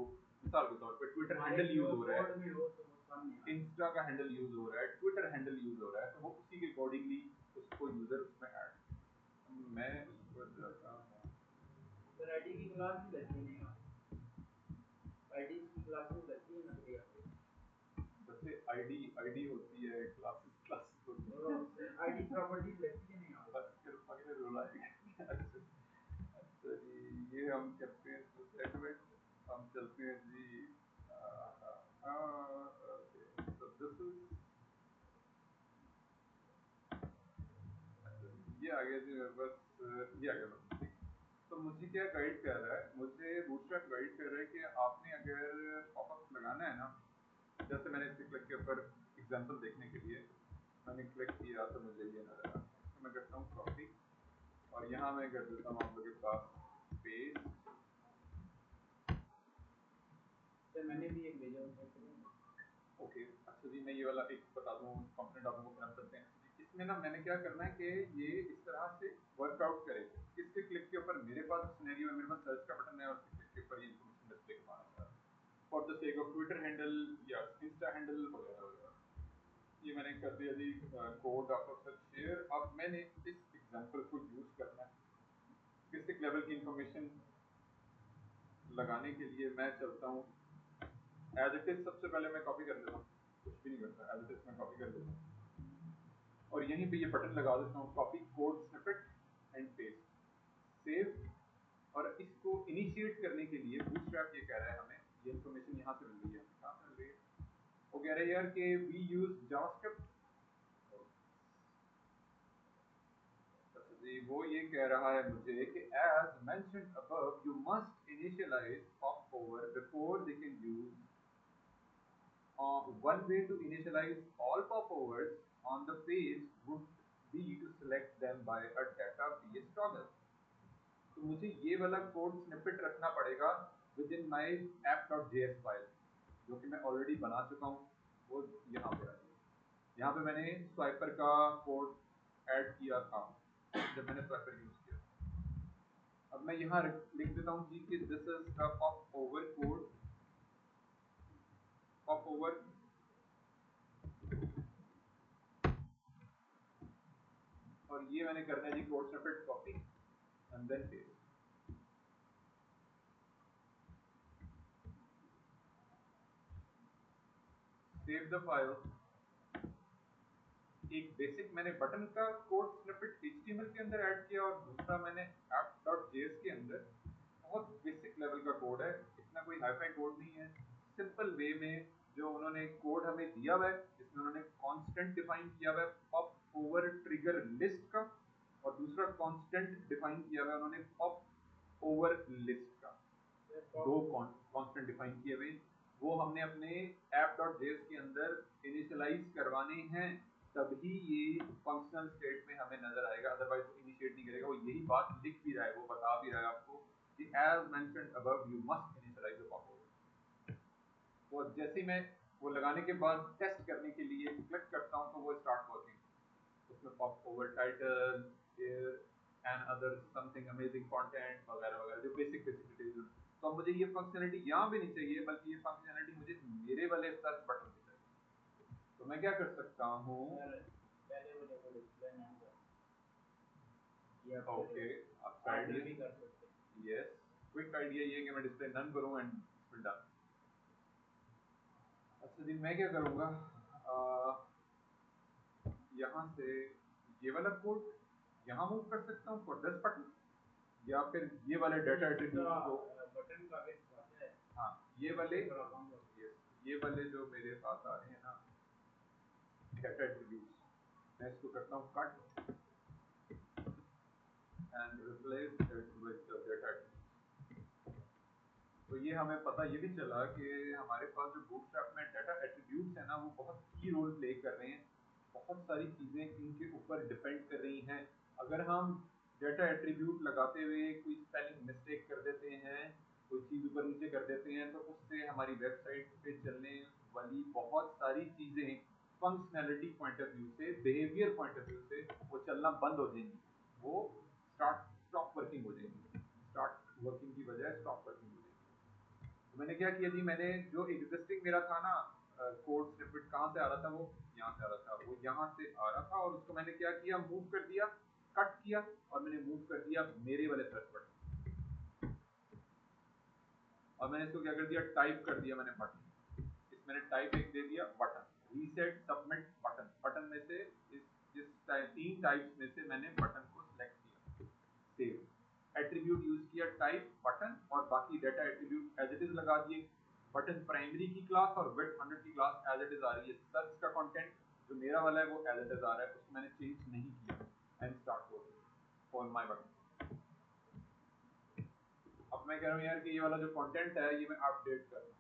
मिसाल के तौर पे ट्विटर हैंडल यूज हो रहा है, इंस्टा का हैंडल यूज हो रहा है, ट्विटर हैंडल यूज हो रहा है, तो वो उसी के अकॉर्डिंगली उसको यूजर उसमें ऐड। मैं उस पर जाता हूँ, सर आईडी की क्लास भी लगती नहीं आईडी की क्लास भी लगती है ना भैया जैसे आईडी आईडी होती है, क्लासेस क्लासेस होती है, और आईडी प्रॉपर्टीज लगती है नहीं बस फिर अगले रोल आएगा। अच्छा अच्छा जी, ये हम करते हैं तो सेगमेंट, हम चलते हैं जी तो दिस इज, ये आ गया जी मेरे पास, ये आ गया बस, ठीक। तो मुझे क्या गाइड कर रहा है, मुझे बूटस्ट्रैप गाइड कर रहा है कि आपने अगर पॉपअप लगाना है ना, जैसे मैंने इसके क्लिक के ऊपर एग्जांपल देखने के लिए मैंने क्लिक किया तो मुझे ये नजर आ, तो मैं करता हूँ कॉपी और यहाँ मैं कर देता हूँ आप लोगों के पास पेस्ट। सर मैंने भी एक भेजा ओके अच्छा जी, मैं ये वाला एक बता दूँ कंपोनेंट आप लोगों को रन करते हैं। इसमें ना मैंने क्या करना है कि ये इस तरह से वर्कआउट करे। इसके क्लिक के ऊपर मेरे पास सिनेरियो है, मेरे पास सर्च का बटन है और इसके क्लिक के ऊपर ये इन्फॉर्मेशन डिस्प्ले करवाना चाह रहा हूँ for the sake of Twitter handle या इंस्टा हैंडल वगैरह वगैरह। ये मैंने कर दिया जी, कोड आप लोग साथ शेयर। अब मैंने इस एग्जांपल को यूज करना है बेसिक लेवल की इंफॉर्मेशन लगाने के लिए। मैं चलता हूँ एज इट इज, सबसे पहले मैं कॉपी कर लेता हूँ, कुछ भी नहीं करता, एज इट इज मैं कॉपी कर लेता हूँ और यहीं पे ये बटन लगा देता हूँ, copy code snippet and paste, save. और इसको इनिशिएट करने के लिए बूटस्ट्रैप ये कह रहा है हमें, ये इन्फॉर्मेशन यहाँ से मिल रही है, कहाँ से मिल रही है, वो कह रहा है यार कि वी यूज जावास्क्रिप्ट। जी वो ये कह रहा है मुझे कि as mentioned above you must initialize popover before they can use, one way to initialize all popovers on the page would be to select them by a data bs toggle। तो मुझे ये वाला कोड स्निपेट रखना पड़ेगा with in my app.js file जो कि मैं already बना चुका हूँ, वो यहाँ पे आ गई। यहाँ पे मैंने स्वाइपर का कोड ऐड किया था जब मैंने स्वाइपर यूज किया। अब मैं यहाँ लिख देता हूँ जी कि this is the popover code, popover. और ये मैंने करना है जी code snippet copy and then paste. Save the file. एक बेसिक मैंने बटन का कोड स्निपेट HTML के अंदर ऐड किया और दूसरा मैंने app.js के अंदर बहुत बेसिक लेवल का कोड है, इतना कोई हाईफाई कोड नहीं है। सिंपल वे में जो उन्होंने कोड हमें दिया हुआ है, जिसमें उन्होंने कांस्टेंट डिफाइन किया हुआ है पॉप ओवर ट्रिगर लिस्ट का, और दूसरा कांस्टेंट डिफाइन किया हुआ है उन्होंने पॉप ओवर लिस्ट का। दो कांस्टेंट डिफाइन किए हुए, वो हमने अपने app.js के अंदर इनिशियलाइज करवाने हैं, तभी ये फंक्शनल स्टेट में हमें नजर आएगा, अदरवाइज वो इनिशिएट नहीं करेगा। वो यही बात लिख भी रहा है, वो बता भी रहा है आपको कि as mentioned above you must initialize the popover. तो जैसे ही मैं वो लगाने के बाद टेस्ट करने के लिए क्लिक करता हूँ तो वो स्टार्ट वर्किंग। उसमें pop over title and other something amazing content वगैरह वगैरह जो बेसिक डिटेल्स। तो अब मुझे ये फंक्शनलिटी यहाँ भी नहीं चाहिए, बल्कि ये फंक्शनलिटी मुझे मेरे वाले सर्च बटन पे चाहिए। तो मैं क्या कर सकता हूँ, पहले वाले को डिस्प्ले नहीं कर, ये आप ओके आपका आइडिया आइडिया, भी कर सकते हैं। यस क्विक आइडिया ये है कि मैं डिस्प्ले नन करूँ एंड डन। अच्छा जी, मैं क्या करूँगा, यहाँ से ये वाला कोड यहाँ मूव कर सकता हूँ फॉर दिस बटन, या फिर ये वाले डाटा एट्रीब्यूट्स को, बटन का वेट आता है, हाँ ये वाले, थोड़ा कम हो गया। yes, ये वाले जो मेरे पास आ रहे हैं ना डाटा एट्रीब्यूट्स, मैं इसको करता हूँ cut and replace it with the data attributes. तो ये हमें पता ये भी चला कि हमारे पास जो बूटस्ट्रैप में डाटा एट्रीब्यूट्स है ना, वो बहुत की रोल प्ले कर रहे हैं। बहुत सारी चीज़ें इनके ऊपर डिपेंड कर रही हैं। अगर हम डाटा एट्रीब्यूट लगाते हुए कोई स्पेलिंग मिस्टेक कर देते हैं, कोई चीज़ ऊपर नीचे कर देते हैं, तो उससे हमारी वेबसाइट पे चलने वाली बहुत सारी चीज़ें फंक्शनैलिटी पॉइंट ऑफ व्यू से, बिहेवियर पॉइंट ऑफ व्यू से वो चलना बंद हो जाएंगी, वो स्टॉप वर्किंग हो जाएंगी, स्टार्ट वर्किंग की बजाय स्टॉप वर्किंग हो जाएंगी। तो मैंने क्या किया जी, मैंने जो एग्जिस्टिंग मेरा था ना कोड स्निपेट, कहाँ से आ रहा था, वो यहाँ से आ रहा था, वो यहाँ से आ रहा था, और उसको मैंने क्या किया, मूव कर दिया, कट किया, और मैंने मूव कर दिया मेरे वाले सर्च बटन, और मैंने इसको क्या कर दिया, टाइप कर दिया मैंने बटन। इस मैंने टाइप एक दे दिया button, reset submit button, button में से इस तीन टाइप्स में से मैंने बटन को सिलेक्ट किया, सेव एट्रीब्यूट यूज किया टाइप बटन, और बाकी data attribute as it is लगा दिए। बटन प्राइमरी की क्लास और विड्थ 100 की क्लास एज इट इज आ रही है। सर्च का कंटेंट जो मेरा वाला है वो एज इट इज आ रहा है, उसको मैंने चेंज नहीं किया। And start working for my button. अब मैं कह रहा हूँ यार कि ये वाला जो कंटेंट है ये मैं अपडेट कर दूँ,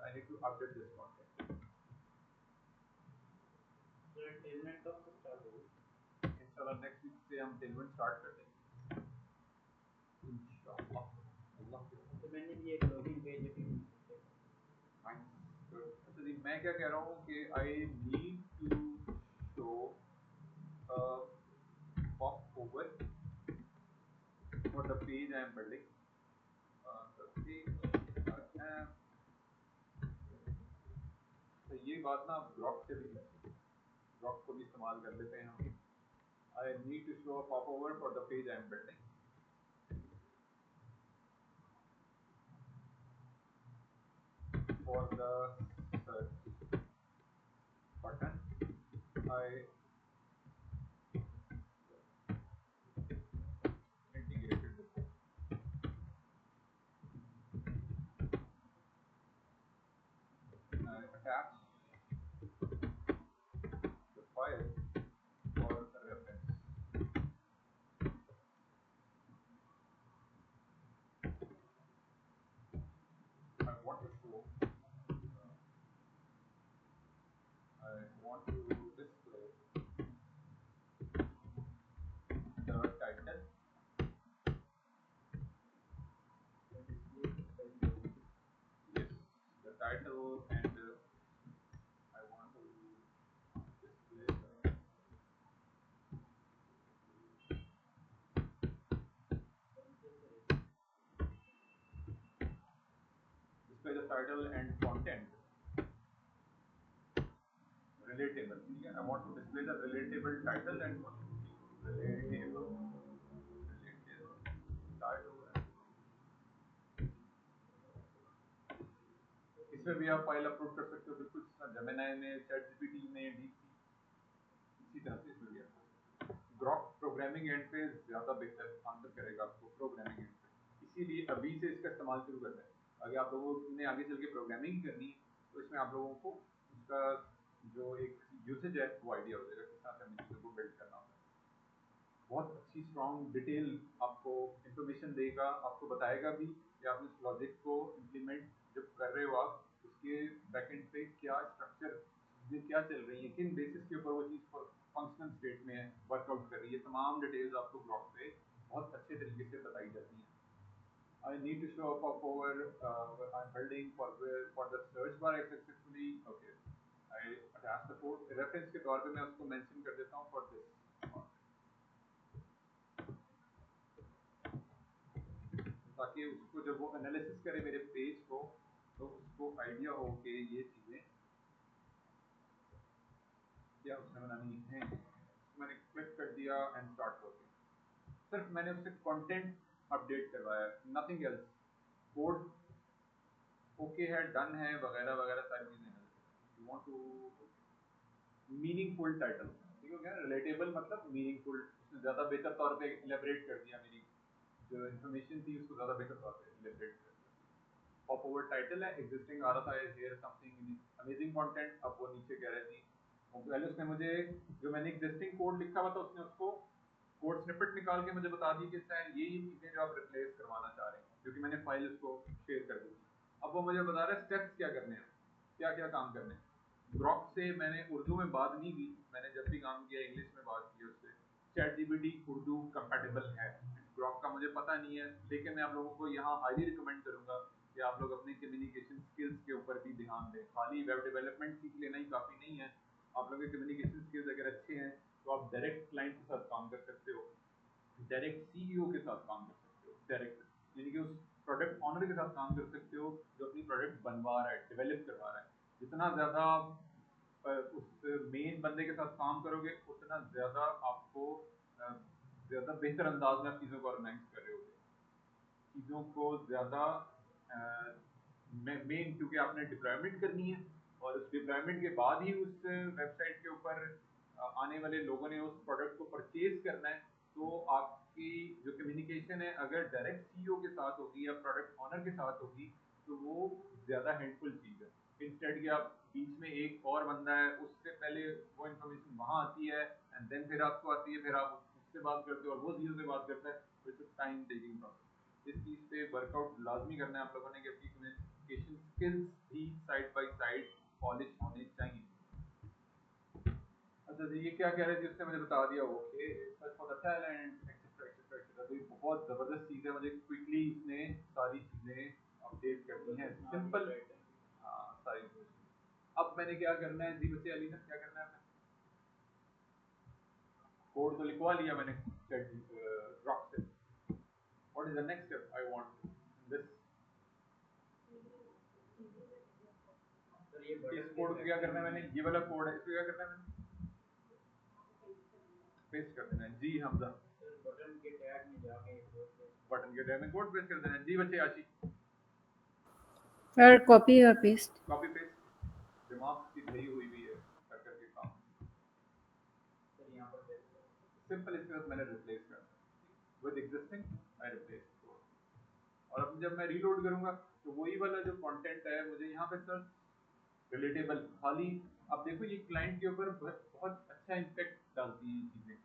I need to update this content. तो टेलमेंट कब से स्टार्ट होगी? इंशाल्लाह नेक्स्ट वीक से हम टेलमेंट स्टार्ट कर देंगे इंशाल्लाह। अल्लाह के तो मैंने भी एक लॉगिन पेज अभी अच्छा जी, मैं क्या कह रहा हूँ कि I need to show popover for the page I am building, the page I am. तो ये बात ना ब्लॉक से भी, ब्लॉक को भी इस्तेमाल कर लेते हैं हम। I need to show popover for the page I am building, for the search button I integrated with it. I attach the file for reference. I want to show, I want to display the title, yes, the title, and I want to display the title and content relatable. I want to display the relatable title and content. Relatable title and, इसमें में भी आप file upload कर सकते हो, बिल्कुल Gemini में, chat GPT में, डीप इसी तरह से इसमें भी आप ग्रॉक प्रोग्रामिंग एंड पे ज़्यादा बेहतर आंसर करेगा आपको प्रोग्रामिंग एंड पे, इसीलिए अभी से इसका इस्तेमाल शुरू करना है। अगर आप लोगों ने आगे चल के प्रोग्रामिंग करनी है तो इसमें आप लोगों को उसका जो एक यूसेज है वो आइडिया हो जाएगा किस तरह से हमें चीज़ों को बिल्ड करना होता है। बहुत अच्छी स्ट्रॉन्ग डिटेल आपको इंफॉर्मेशन देगा, आपको बताएगा भी कि आप इस लॉजिक को इम्प्लीमेंट जब कर रहे हो आप उसके बैकएंड पे क्या स्ट्रक्चर चीज़ें क्या चल रही हैं, किन बेसिस के ऊपर वो चीज़ फंक्शनल स्टेट में वर्कआउट कर रही है, तमाम डिटेल्स आपको ग्रॉक पे बहुत अच्छे तरीके से बताई जाती हैं। I need to show up over I'm building for the search bar successfully. Okay, I attach the code reference के तौर पे मैं उसको mention कर देता हूँ for this, ताकि उसको जब वो एनालिसिस करे मेरे पेज को तो उसको आइडिया हो कि ये चीज़ें क्या उसने बनानी है। मैंने क्लिक कर दिया एंड स्टार्ट हो गया, सिर्फ मैंने उससे कंटेंट अपडेट करवाया, नथिंग एल्स। कोड ओके है, डन है, वगैरह वगैरह सारी चीज़ें हैं। You want to meaningful title, ठीक हो गया, रिलेटेबल मतलब मीनिंगफुल, उसने ज़्यादा बेहतर तौर पे इलेबरेट कर दिया, मेरी जो इन्फॉर्मेशन थी उसको ज़्यादा बेहतर तौर पे इलेबरेट कर दिया। पॉप ओवर टाइटल है एग्जिस्टिंग आ रहा था हियर समथिंग अमेजिंग कंटेंट, अब वो नीचे कह रही थी पहले उसने मुझे जो मैंने एग्जिस्टिंग कोड लिखा हुआ था उसने उसको कोड स्निपेट निकाल के मुझे बता दी कि सर ये चीज़ें जो आप रिप्लेस करवाना चाह रहे हैं, क्योंकि मैंने फाइल उसको शेयर कर दी थी। अब वो मुझे बता रहा है स्टेप्स क्या करने हैं, क्या क्या काम करने हैं। ग्रॉक से मैंने उर्दू में बात नहीं की, मैंने जब भी काम किया इंग्लिश में बात की उससे। चैट जीपीटी उर्दू कंपैटिबल है, ग्रॉक का मुझे पता नहीं है, लेकिन मैं आप लोगों को यहाँ हाईली रिकमेंड करूँगा कि आप लोग अपने कम्युनिकेशन स्किल्स के ऊपर भी ध्यान दें। खाली वेब डेवलपमेंट सीख लेना ही काफ़ी नहीं है। आप लोगों के कम्युनिकेशन स्किल्स अगर अच्छे हैं तो आप डायरेक्ट क्लाइंट के साथ काम कर सकते हो, डायरेक्ट सीईओ के साथ काम कर सकते हो, डायरेक्ट यानी कि उस प्रोडक्ट ऑनर के साथ काम कर सकते हो जो अपनी प्रोडक्ट बनवा रहा है, डेवलप करवा रहा है। जितना ज़्यादा उस मेन बंदे के साथ काम करोगे उतना ज़्यादा आपको ज़्यादा बेहतर अंदाज में आप चीज़ों को ऑर्गेनाइज कर रहे होगे, चीज़ों को ज़्यादा मेन, क्योंकि आपने डिप्लॉयमेंट करनी है और उस डिप्लॉयमेंट के बाद ही उस वेबसाइट के ऊपर आने वाले लोगों ने उस प्रोडक्ट को परचेज करना है। तो आपकी जो कम्युनिकेशन है अगर डायरेक्ट सीईओ के साथ होगी या प्रोडक्ट ऑनर के साथ होगी तो वो ज़्यादा हेल्पफुल चीज़ है। इंस्टेड कि आप बीच में एक और बंदा है, उससे पहले वो इन्फॉर्मेशन वहाँ आती है एंड देन फिर आपको आती है, फिर आप उससे बात करते हो और वो सीईओ से बात करता है। It's time taking process. इस चीज़ पे वर्कआउट लाजमी करना है आप लोगों ने कि अपनी कम्युनिकेशन स्किल्स भी साइड बाय साइड पॉलिश होने चाहिए। अच्छा जी, ये क्या कह रहे थे उसने मुझे बता दिया, okay such for the talent etcetera etcetera etcetera. तो ये बहुत ज़बरदस्त चीज़ है, मुझे क्विकली इसने सारी चीज़ें अपडेट करनी है, सिंपल। हाँ सारी चीज़ें। अब मैंने क्या करना है जी बच्चे, अली सर क्या करना है, मैंने कोड तो लिखवा लिया मैंने ड्रॉप से। What is the next step I want this, sir ये इस बटन के कोड को क्या सेक्शन करना है में मैंने, ये वाला कोड है इसको क्या करना है मैंने पेस्ट कर देना है जी हमजा। सर बटन के टैग में जाके कोड पेस्ट बटन के टैब में कोड पेस्ट कर देना है जी बच्चे। आशी और कॉपी और पेस्ट। कॉपी पेस्ट, दिमाग की धरी हुई भी है कर करके काम, सर यहाँ पर पेस्ट करो। सिंपल इसके साथ मैंने रिप्लेस कर दिया विद एग्जिस्टिंग, आई रिप्लेस। और अब जब मैं रीलोड करूंगा तो वही वाला जो कंटेंट है मुझे यहाँ पे सर रिलेटेबल खाली। अब देखो ये क्लाइंट के ऊपर बहुत अच्छा इम्पैक्ट डालती है ये चीजें।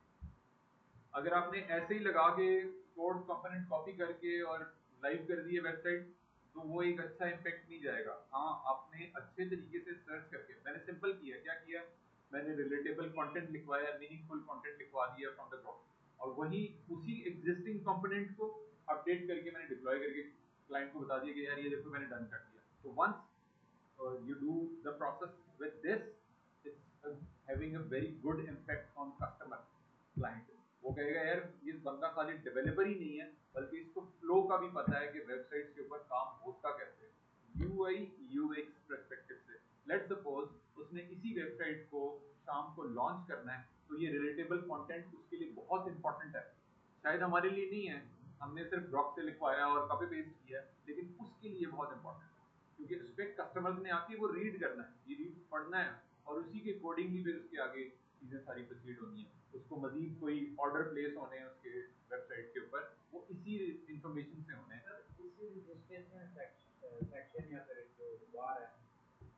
अगर आपने ऐसे ही लगा के कोड कंपोनेंट कॉपी करके और लाइव कर दिए वेबसाइट तो वो एक अच्छा इम्पैक्ट नहीं जाएगा। हाँ आपने अच्छे तरीके से सर्च करके, मैंने सिंपल किया, क्या किया, मैंने रिलेटेबल कंटेंट लिखवाया, मीनिंगफुल कंटेंट लिखवा दिया फ्रॉम द ग्रुप और वही उसी एग्जिस्टिंग कंपोनेंट को अपडेट करके मैंने डिप्लॉय करके क्लाइंट को बता दिया कि यार ये देखो मैंने डन कर दिया। तो once you do the process with this, it's having a very good impact on customer client। वो कहेगा यार ये बंदा खाली डेवलपर ही नहीं है बल्कि इसको फ्लो का भी पता है कि वेबसाइट के ऊपर काम होता कैसे है यूआई यूएक्स पर्सपेक्टिव से। लेट्स सपोज उसने इसी वेबसाइट को शाम को लॉन्च करना है तो ये रिलेटेबल कंटेंट उसके लिए बहुत इंपॉर्टेंट है। शायद हमारे लिए नहीं है, हमने सिर्फ ब्लॉग से लिखवाया और कॉपी पेस्ट किया, लेकिन उसके लिए बहुत इंपॉर्टेंट है क्योंकि उस पर कस्टमर्स ने आके वो रीड करना है, ये रीड पढ़ना है और उसी के अकॉर्डिंगली फिर उसके आगे चीज़ें सारी प्रोसीड होनी है। उसको मजीद कोई ऑर्डर प्लेस होने हैं उसके वेबसाइट के ऊपर, वो इसी इंफॉर्मेशन से होने हैं। सर इसी रजिस्ट्रेशन सेक्शन या फिर जो बार है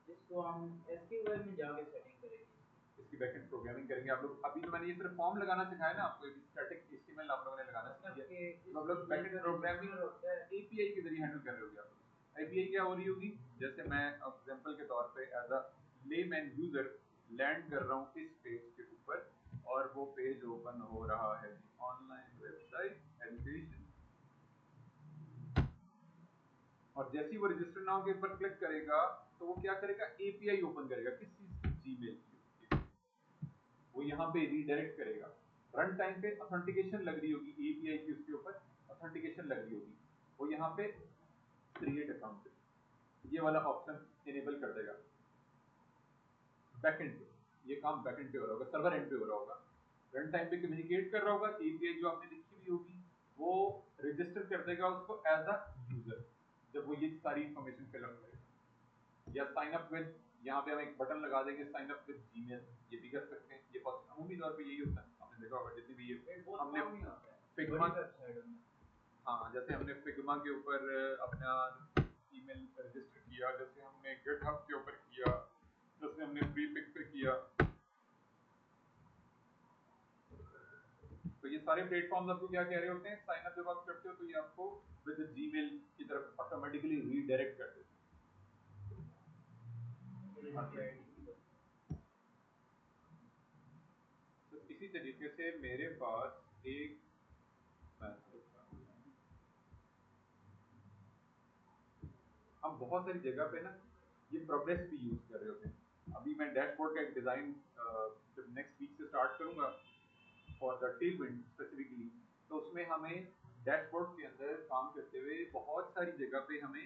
जिसको हम एसक्यूएल में जाके सेटिंग करेंगे इसकी बैकएंड प्रोग्रामिंग करेंगे आप लोग। अभी तो मैंने ये सिर्फ फॉर्म लगाना सिखाया ना आपको, स्टैटिक एचटीएमएल आप लोगों ने लगाना सीख मतलब लिया, कि तो आप लोग बैकएंड प्रोग्रामिंग होता है एपीआई के जरिए हैंडल कर रहे होगे आप लोग। एपीआई क्या हो रही होगी, जैसे मैं एग्जांपल के तौर पे as a layman user land कर रहा हूँ इस पेज के ऊपर और वो पेज ओपन हो रहा है ऑनलाइन वेबसाइट एजुकेशन, और जैसे ही वो रजिस्टर नाउ के ऊपर क्लिक करेगा तो वो क्या करेगा, एपीआई ओपन करेगा किस चीज की, जीमेल की। वो यहाँ पे रीडायरेक्ट करेगा। रन टाइम पे ऑथेंटिकेशन लग रही होगी एपीआई की, उसके ऊपर ऑथेंटिकेशन लग रही होगी, वो यहाँ पे क्रिएट अकाउंट ये वाला ऑप्शन इनेबल कर देगा बैकएंड पे। ये काम बैकएंड पे हो रहा होगा, सर्वर एंड पे हो रहा होगा। रन टाइम पे कम्युनिकेट कर रहा होगा, एपीआई जो आपने लिखी हुई होगी वो रजिस्टर कर देगा उसको एज अ यूजर जब वो ये सारी इंफॉर्मेशन फिल अप करेगा। या साइन अप विद, यहाँ पे हम एक बटन लगा देंगे साइन अप विद जीमेल, ये भी कर सकते हैं। ये अमूमी तौर पे यही होता है, आपने देखा होगा जितनी भी ये हमने फिग्मा, हाँ जैसे हमने फिग्मा के ऊपर अपना ईमेल रजिस्टर किया, जैसे हमने गिटहब के ऊपर किया, जैसे हमने प्रीपिक पे किया, तो ये सारे प्लेटफॉर्म्स आपको क्या कह रहे होते हैं, साइन अप जब आप करते हो तो ये आपको विद जीमेल की तरफ ऑटोमेटिकली रीडायरेक्ट कर देते हैं। तो इसी तरीके से मेरे पास एक हम बहुत सारी जगह पे ना ये प्रोग्रेस भी यूज कर रहे होते हैं। अभी मैं डैशबोर्ड का एक डिजाइन जब नेक्स्ट वीक से स्टार्ट करूंगा फॉर द टेलविंड स्पेसिफिकली, तो उसमें हमें डैशबोर्ड के अंदर काम करते हुए बहुत सारी जगह पे हमें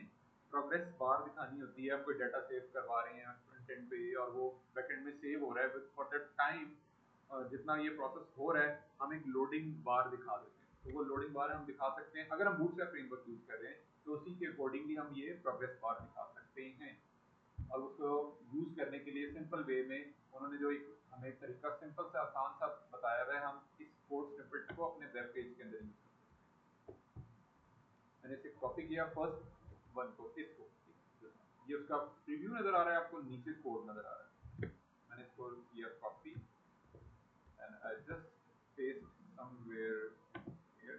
प्रोग्रेस बार दिखानी होती है। हम कोई डाटा सेव करवा रहे हैं फ्रंट एंड पे और वो बैकएंड में सेव हो रहा है, फॉर दैट टाइम जितना ये प्रोसेस हो रहा है हम एक लोडिंग बार दिखा देते हैं। तो वो लोडिंग बार हम दिखा सकते हैं अगर हम बूटस्ट्रैप फ्रेमवर्क यूज कर रहे हैं, तो उसी के अकॉर्डिंगली हम ये प्रोग्रेस बार दिखा सकते हैं। और उसको यूज करने के लिए सिंपल वे में उन्होंने जो एक हमें तरीका सिंपल सा आसान सा बताया हुआ है, हम इस कोड स्निपेट को अपने वेब पेज के अंदर यूज कर सकते हैं। मैंने इसे कॉपी किया फर्स्ट वन को, इसको, ये उसका प्रीव्यू नजर आ रहा है आपको, नीचे कोड नजर आ रहा है। मैंने इसको किया copy and I just paste somewhere here,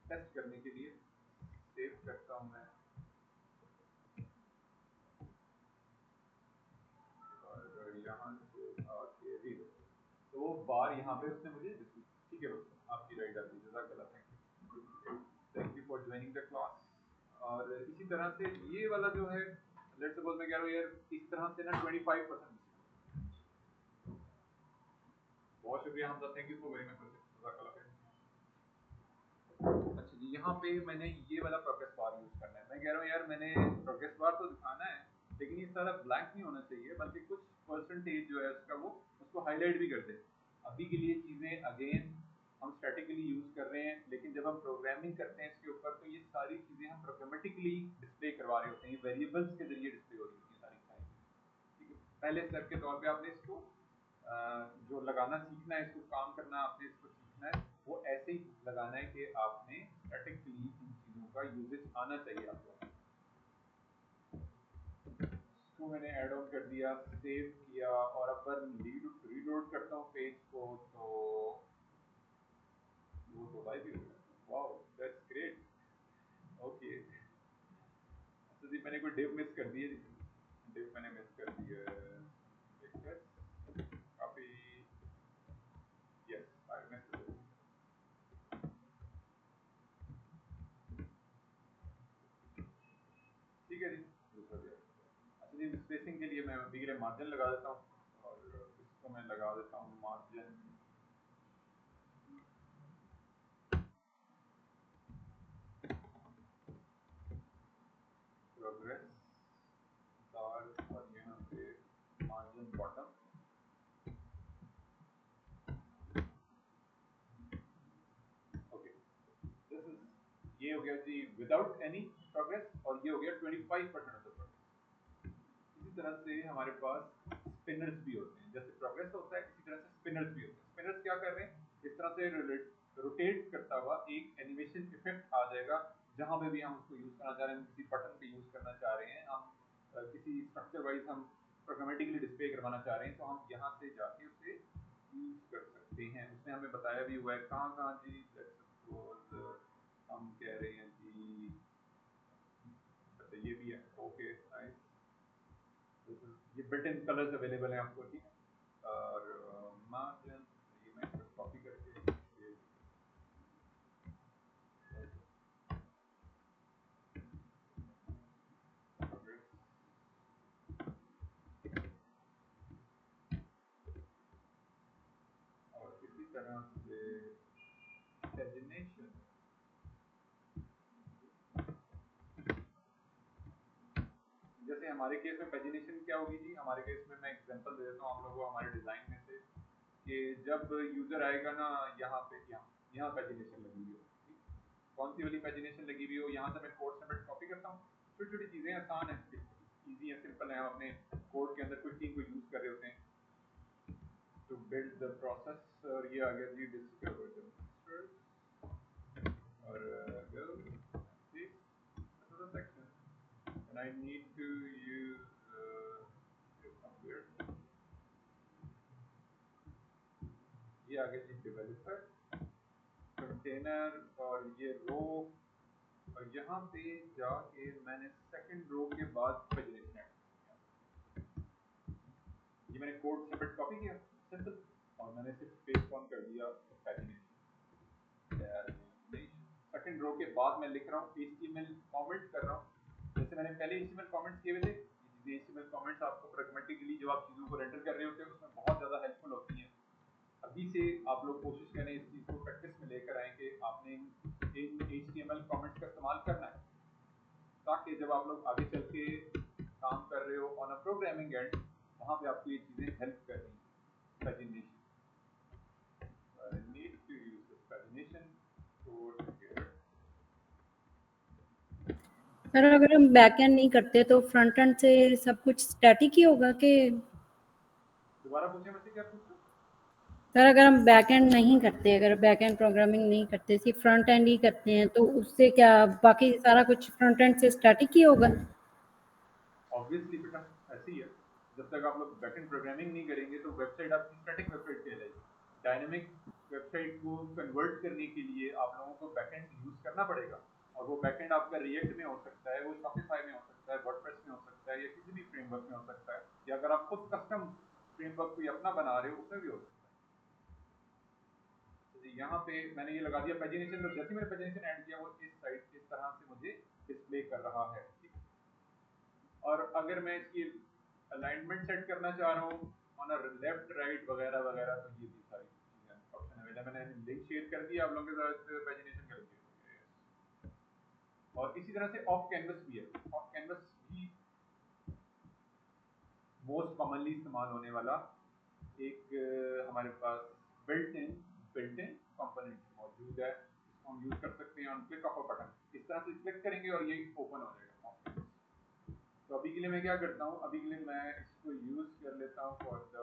test करने के लिए सेव करता हूं मैं और यहाँ से आके रीड, तो वो बार यहाँ पे उसने मुझे, ठीक है बस आपकी राइट आती है, जज़ाकल्लाह, thank you for joining the class. और इसी तरह से ये वाला जो है, लेट्स सपोज मैं कह रहा हूँ यार इस तरह से ना 25%, बहुत शुक्रिया Hamza, thank you for very much, जज़ाकल्लाह खैर। अच्छा जी, यहाँ पे मैंने ये वाला प्रोग्रेस बार यूज करना है। मैं कह रहा हूँ यार मैंने प्रोग्रेस बार तो दिखाना है लेकिन ये सारा ब्लैंक नहीं होना चाहिए, बल्कि कुछ परसेंटेज जो है उसका वो उसको हाईलाइट भी कर दे। अभी के लिए चीज़ें अगेन हम स्टैटिकली यूज कर रहे हैं, लेकिन जब हम प्रोग्रामिंग करते हैं इसके ऊपर तो ये सारी चीज़ें हम प्रोग्रामेटिकली डिस्प्ले करवा रहे होते हैं, वेरिएबल्स के जरिए डिस्प्ले हो रही होती है सारी साइंस। ठीक है, पहले स्टेप के तौर पे आपने इसको जो लगाना सीखना है, इसको काम करना आपने इसको सीखना है, वो ऐसे ही लगाना है कि आपने स्टैटिकली इन चीज़ों का यूजेज आना चाहिए आपको। इसको मैंने ऐड ऑन कर दिया, सेव किया, और अगर रीलोड करता हूँ पेज को तो वो तो लाइव ही हो गया। Wow that's great. ओके, तो जी मैंने कोई डिव मिस कर दी है जी, डिव मैंने मिस कर दी है, काफ़ी, यस आई मिस इट। ठीक है जी, दूसरा दिया। अच्छा जी, स्पेसिंग के लिए मैं अभी के लिए मार्जिन लगा देता हूँ और इसको मैं लगा देता हूँ मार्जिन प्रोग्रेस बार और यहाँ पे margin bottom. Okay, this is ये हो गया जी विदाउट एनी प्रोग्रेस, और ये हो गया 25% ऑफ द प्रोग्रेस। इसी तरह से हमारे पास स्पिनर्स भी होते हैं, जैसे प्रोग्रेस होता है इसी तरह से स्पिनर्स भी होते हैं। स्पिनर्स क्या कर रहे हैं, इस तरह से रोटेट करता हुआ एक एनिमेशन इफेक्ट आ जाएगा जहां पे भी हम उसको यूज करना चाह रहे हैं। हम किसी बटन पे यूज करना चाह रहे हैं, हम किसी स्ट्रक्चर वाइज हम प्रोग्रामेटिकली डिस्प्ले करवाना चाह रहे हैं, तो हम यहाँ से जाके उसे यूज कर सकते हैं। उसने हमें बताया भी हुआ है कहाँ कहाँ जी। लेट्स सपोज हम कह रहे हैं जी, अच्छा ये भी है, ओके नाइस। ये बिल्ट इन कलर्स अवेलेबल हैं आपको, ठीक है। और मार्जिन ये मैं कॉपी करके ये और इसी तरह से पेजिनेशन, जैसे हमारे केस में पेजिनेशन क्या होगी जी, हमारे केस में मैं एग्जांपल दे देता हूँ आप लोगों को हमारे डिजाइन में से, कि जब यूजर आएगा ना यहाँ पे, यहाँ पेजिनेशन लगी हुई हो, कौन सी वाली पेजिनेशन लगी हुई हो, यहाँ से मैं कोड स्निपेट कॉपी करता हूँ। छोटी छोटी चीजें आसान है, इजी है, सिंपल है। हम अपने कोड के अंदर कोई चीज को यूज कर रहे होते हैं टू बिल्ड द प्रोसेस, और ये आ गया जी डिस्कवर द मास्टर और go this another section and I need to use somewhere, ये आ गया जी डेवलपर कंटेनर, और ये रो, और यहाँ पे जाके मैंने सेकंड रो के बाद पेजिनेशन ऐड किया। ये मैंने कोड स्निपेट कॉपी किया सिंपल, और मैंने सिर्फ पेस्ट ऑन कर दिया पेजिनेशन। सेकंड रो के बाद मैं लिख रहा हूँ HTML कमेंट कर रहा हूँ, जैसे मैंने पहले HTML कमेंट्स किए हुए थे। ये HTML कमेंट्स आपको प्रैग्मेटिकली जब आप चीजों को रेंडर कर रहे होते हैं उसमें बहुत ज्यादा हेल्पफुल होती हैं। अभी से आप लोग कोशिश करें इस चीज को प्रैक्टिस में लेकर आए कि आपने इन HTML कमेंट्स का इस्तेमाल करना है, ताकि जब आप लोग आगे चल के काम कर रहे हो ऑन अ प्रोग्रामिंग एंड, वहां पे आपको ये चीजें हेल्प कर रही हैं। Pagination, I need to use this pagination code here। Sir अगर हम बैकएंड नहीं करते तो फ्रंट एंड से सब कुछ स्टैटिक ही होगा कि? दोबारा पूछे मुझसे, क्या पूछ रहे हो? सर अगर हम बैकएंड नहीं करते, अगर बैकएंड प्रोग्रामिंग नहीं करते, सिर्फ फ्रंट एंड ही करते हैं, तो उससे क्या बाकी सारा कुछ फ्रंट एंड से स्टैटिक ही होगा? ऑब्वियसली बेटा ऐसे ही है। जब तक आप लोग बैकएंड प्रोग्रामिंग नहीं करेंगे तो वेबसाइट आपकी स्टैटिक वेबसाइट कहलाएगी। डायनामिक वेबसाइट को कन्वर्ट करने के लिए आप लोगों को बैकएंड यूज करना पड़ेगा, और वो बैकएंड आपका रिएक्ट में हो सकता है, वो शॉपिफाई में हो सकता है, वर्डप्रेस में हो सकता है, या किसी भी फ्रेमवर्क में हो सकता है, या अगर आप खुद कस्टम फ्रेमवर्क कोई अपना बना रहे हो उसमें भी हो सकता है। तो यहाँ पे मैंने ये लगा दिया पैजिनेशन, तो जैसे मैंने पैजिनेशन ऐड किया वो इस साइड इस तरह से मुझे डिस्प्ले कर रहा है, ठीक है। और अगर मैं इसकी अलाइनमेंट सेट करना चाह रहा हूँ ऑन लेफ्ट राइट वगैरह वगैरह, तो ये भी सारी चीजें ऑप्शन अवेलेबल। मैंने लिंक शेयर कर दिया आप लोगों के साथ पैजिनेशन कर दिया। और इसी तरह से ऑफ कैनवस भी है। ऑफ कैनवस भी मोस्ट कॉमनली इस्तेमाल होने वाला एक हमारे पास बिल्ट इन कंपोनेंट मौजूद है, इसको हम यूज कर सकते हैं on click of a button. इस तरह से क्लिक करेंगे और ये ओपन हो जाएगा ऑफ कैनवस। तो अभी के लिए मैं क्या करता हूँ, अभी के लिए मैं इसको यूज कर लेता हूँ for the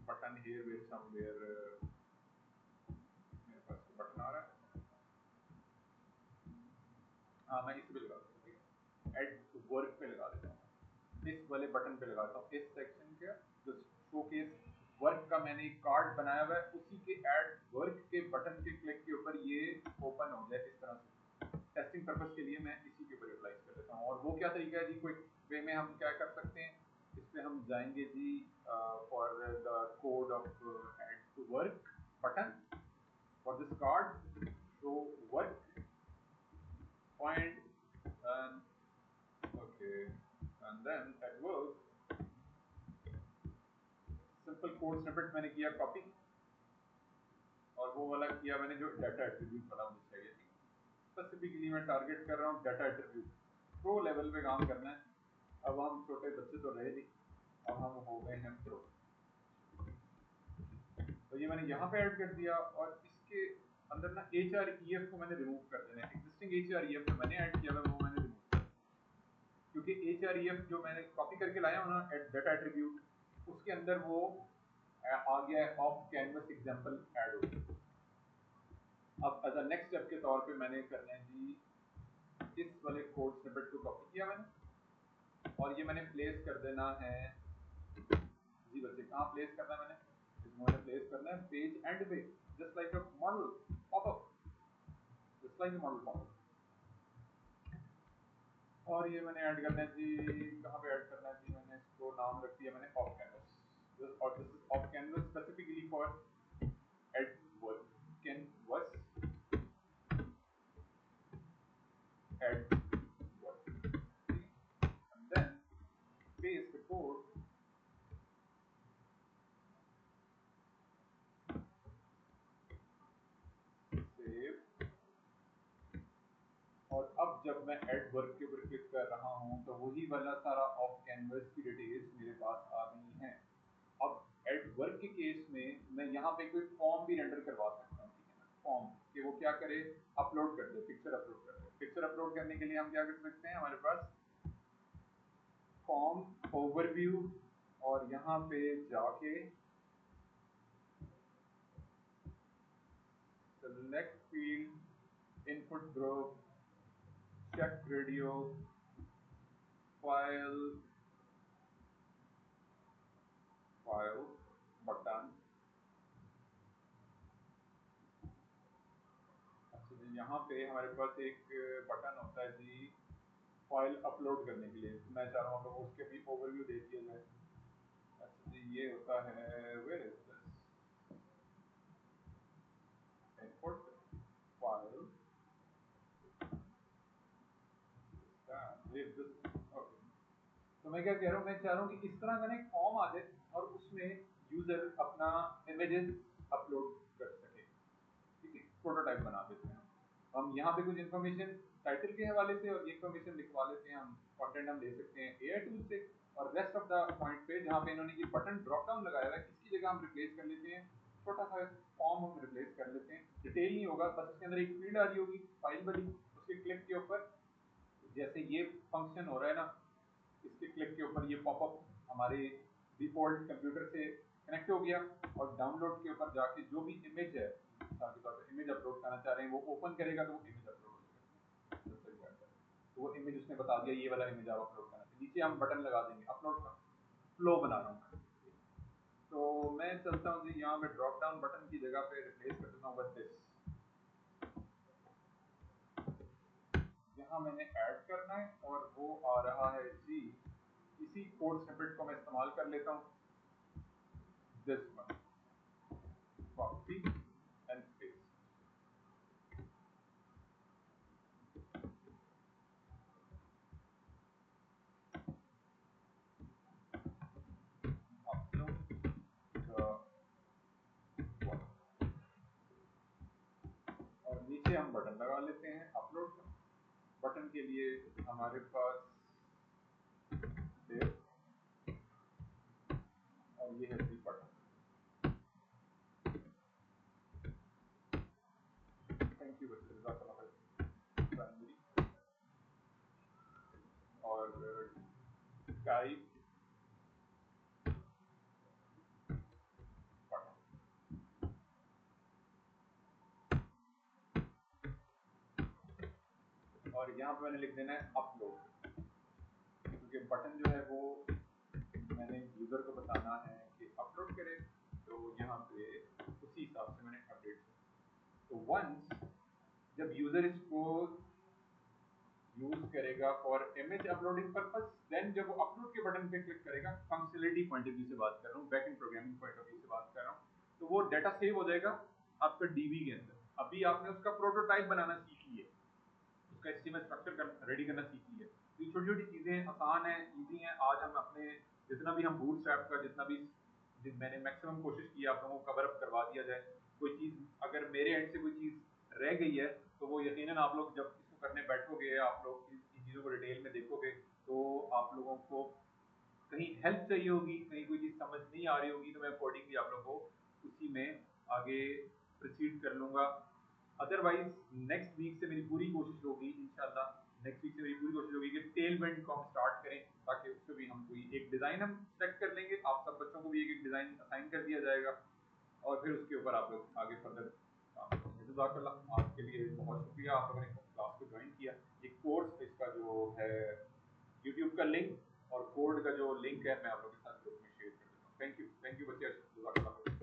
button here where somewhere. मेरे पास बटन आ रहा है, हाँ मैं इस पे लगा देता हूँ, ठीक है। एड वर्क पे लगा देता हूँ, इस वाले बटन पे लगाता हूँ, इस सेक्शन के जो शोकेस वर्क का मैंने एक कार्ड बनाया हुआ है, उसी के ऐड वर्क के बटन के क्लिक के ऊपर ये ओपन हो जाए इस तरह से। टेस्टिंग पर्पस के लिए मैं इसी के ऊपर अप्लाई कर लेता हूँ। और वो क्या तरीका है जी, क्विक वे में हम क्या कर सकते हैं, इस पे हम जाएंगे जी for the code of add to work button for this card, show work point okay, and then at work simple code snippet मैंने किया कॉपी, और वो वाला किया मैंने जो डाटा एट्रीब्यूट वाला मुझे चाहिए थी। स्पेसिफिकली मैं टारगेट कर रहा हूँ डाटा एट्रीब्यूट, प्रो लेवल पे काम करना है। अब हम छोटे बच्चे तो रहे नहीं, अब हम हो गए हैं प्रो। तो ये मैंने यहाँ पे ऐड कर दिया, और इसके अंदर ना HREF को मैंने रिमूव कर देना है। एग्जिस्टिंग HREF जो मैंने ऐड किया हुआ है वो मैंने रिमूव कर दिया, क्योंकि HREF जो मैंने कॉपी करके लाया हूँ ना डाटा एट्रीब्यूट, उसके अंदर वो आ गया है ऑफ कैनवस एग्जांपल ऐड हो गया। अब एज अ नेक्स्ट स्टेप के तौर पे मैंने करना है जी, इस वाले कोड स्निपेट को कॉपी किया मैंने और ये मैंने प्लेस कर देना है जी। बच्चे कहाँ प्लेस करना है मैंने, इसमें मैंने प्लेस करना है पेज एंड पे, just like a model popup, just like a model popup. और ये मैंने ऐड करना है जी, कहाँ पे ऐड करना है जी, मैंने इसको नाम रख दिया मैंने ऑफ कैनवस, और this is off canvas specifically for ad work canvas ad work, and then paste the code, save। और अब जब मैं ऐड वर्क के ऊपर क्लिक कर रहा हूँ तो वही वाला सारा ऑफ कैनवस की डिटेल्स मेरे पास आ गई हैं। अब ऐड वर्क के केस में मैं यहाँ पे कोई फॉर्म भी रेंडर करवा सकता हूँ, ठीक है ना, फॉर्म कि वो क्या करे, अपलोड कर दे, पिक्चर अपलोड कर दे। पिक्चर अपलोड करने के लिए हम क्या कर सकते हैं, हमारे पास फॉर्म ओवरव्यू और यहाँ पे जाके select field, input group, check radio, file file button. अच्छा जी, यहाँ पे हमारे पास एक बटन होता है जी फाइल अपलोड करने के लिए, मैं चाह रहा हूँ उसके भी ओवरव्यू दे दिया जाए। अच्छा जी, ये होता है where is this, input file okay. तो मैं क्या कह रहा हूँ, मैं चाह रहा हूँ कि इस तरह का ना एक फॉर्म आ जाए और उसमें यूजर अपना इमेजेस अपलोड कर सके, ठीक है, प्रोटोटाइप बना देते हैं हम यहाँ पे कुछ इन्फॉर्मेशन टाइटल के हवाले से और ये इन्फॉर्मेशन लिखवा लेते हैं, हम कंटेंट हम ले सकते हैं एआई टूल से, और रेस्ट ऑफ द पॉइंट पे जहाँ पे इन्होंने ये बटन ड्रॉप डाउन लगाया हुआ है इसकी जगह हम रिप्लेस कर लेते हैं, छोटा सा फॉर्म हम रिप्लेस कर लेते हैं। डिटेल नहीं होगा, बस उसके अंदर एक फील्ड आ रही होगी फाइल वाली, उसके क्लिक के ऊपर जैसे ये फंक्शन हो रहा है ना, इसके क्लिक के ऊपर ये पॉपअप हमारे डिफॉल्ट कंप्यूटर से कनेक्ट हो गया और डाउनलोड के ऊपर जाके जो भी इमेज है, मिसाल के तौर पर इमेज अपलोड करना चाह रहे हैं, वो ओपन करेगा तो वो इमेज अपलोड हो जाएगा। तो वो इमेज उसने बता दिया ये वाला इमेज आप अपलोड करना, नीचे हम बटन लगा देंगे अपलोड का, फ्लो बना रहा हूँ। तो मैं चलता हूँ जी, यहाँ पे ड्रॉप डाउन बटन की जगह पे रिप्लेस कर देता हूँ विद दिस, यहाँ मैंने ऐड करना है और वो आ रहा है जी, इसी कोड स्निपेट को मैं इस्तेमाल कर लेता हूँ, this one, copy and paste. Upload और नीचे हम बटन लगा लेते हैं अपलोड का। बटन के लिए हमारे पास दिस और ये है जी बटन। थैंक यू बच्चे, जज़ाकल्लाह खैर। प्राइमरी और टाइप बटन, और यहाँ पे मैंने लिख देना है अपलोड, क्योंकि बटन जो है वो मैंने यूजर को बताना है कि अपलोड करे, तो यहाँ पे उसी हिसाब से मैंने अपडेट किया। तो वंस जब यूजर इसको यूज करेगा for image uploading purpose, then जब वो अपलोड के बटन पे क्लिक करेगा, फंक्शनलिटी पॉइंट ऑफ व्यू से बात कर रहा हूँ, back and programming point of view से बात कर रहा हूँ, तो वो डाटा सेव हो जाएगा आपका डीबी के अंदर। अभी आपने उसका प्रोटोटाइप बनाना सीख लिया, उसका एचटीएमएल स्ट्रक्चर रेडी करना सीख लिया, तो ये छोटी छोटी चीजें आसान है, इजी हैं। आज हम अपने जितना भी हम बूटस्ट्रैप का जितना भी मैंने मैक्सिमम कोशिश की आप लोगों को कवर अप करवा दिया जाए। कोई चीज अगर मेरे एंड से कोई चीज रह गई है तो वो यकीनन आप लोग जब इसको करने बैठोगे, आप लोग इन चीजों को डिटेल में देखोगे, तो आप लोगों को कहीं हेल्प चाहिए होगी, कहीं कोई चीज समझ नहीं आ रही होगी, तो मैं अकॉर्डिंगली आप लोगों को उसी में आगे प्रोसीड कर लूंगा। अदरवाइज नेक्स्ट वीक से मेरी पूरी कोशिश होगी इंशाल्लाह, नेक्स्ट वीक से मेरी पूरी कोशिश होगी कि टेल बेंड को हम स्टार्ट करें, ताकि उस पर भी हम कोई एक डिज़ाइन हम सेट कर लेंगे, आप सब बच्चों को भी एक एक डिज़ाइन असाइन कर दिया जाएगा और फिर उसके ऊपर आप लोग आगे फर्दर काम करेंगे। जज़ाकल्लाह, आज के लिए बहुत शुक्रिया आप लोगों ने क्लास को ज्वाइन किया। ये कोर्स इसका जो है यूट्यूब का लिंक और कोड का जो लिंक है मैं आप लोगों के साथ ग्रुप में शेयर कर देता हूँ। थैंक यू बच्चे, जज़ाकल्लाह।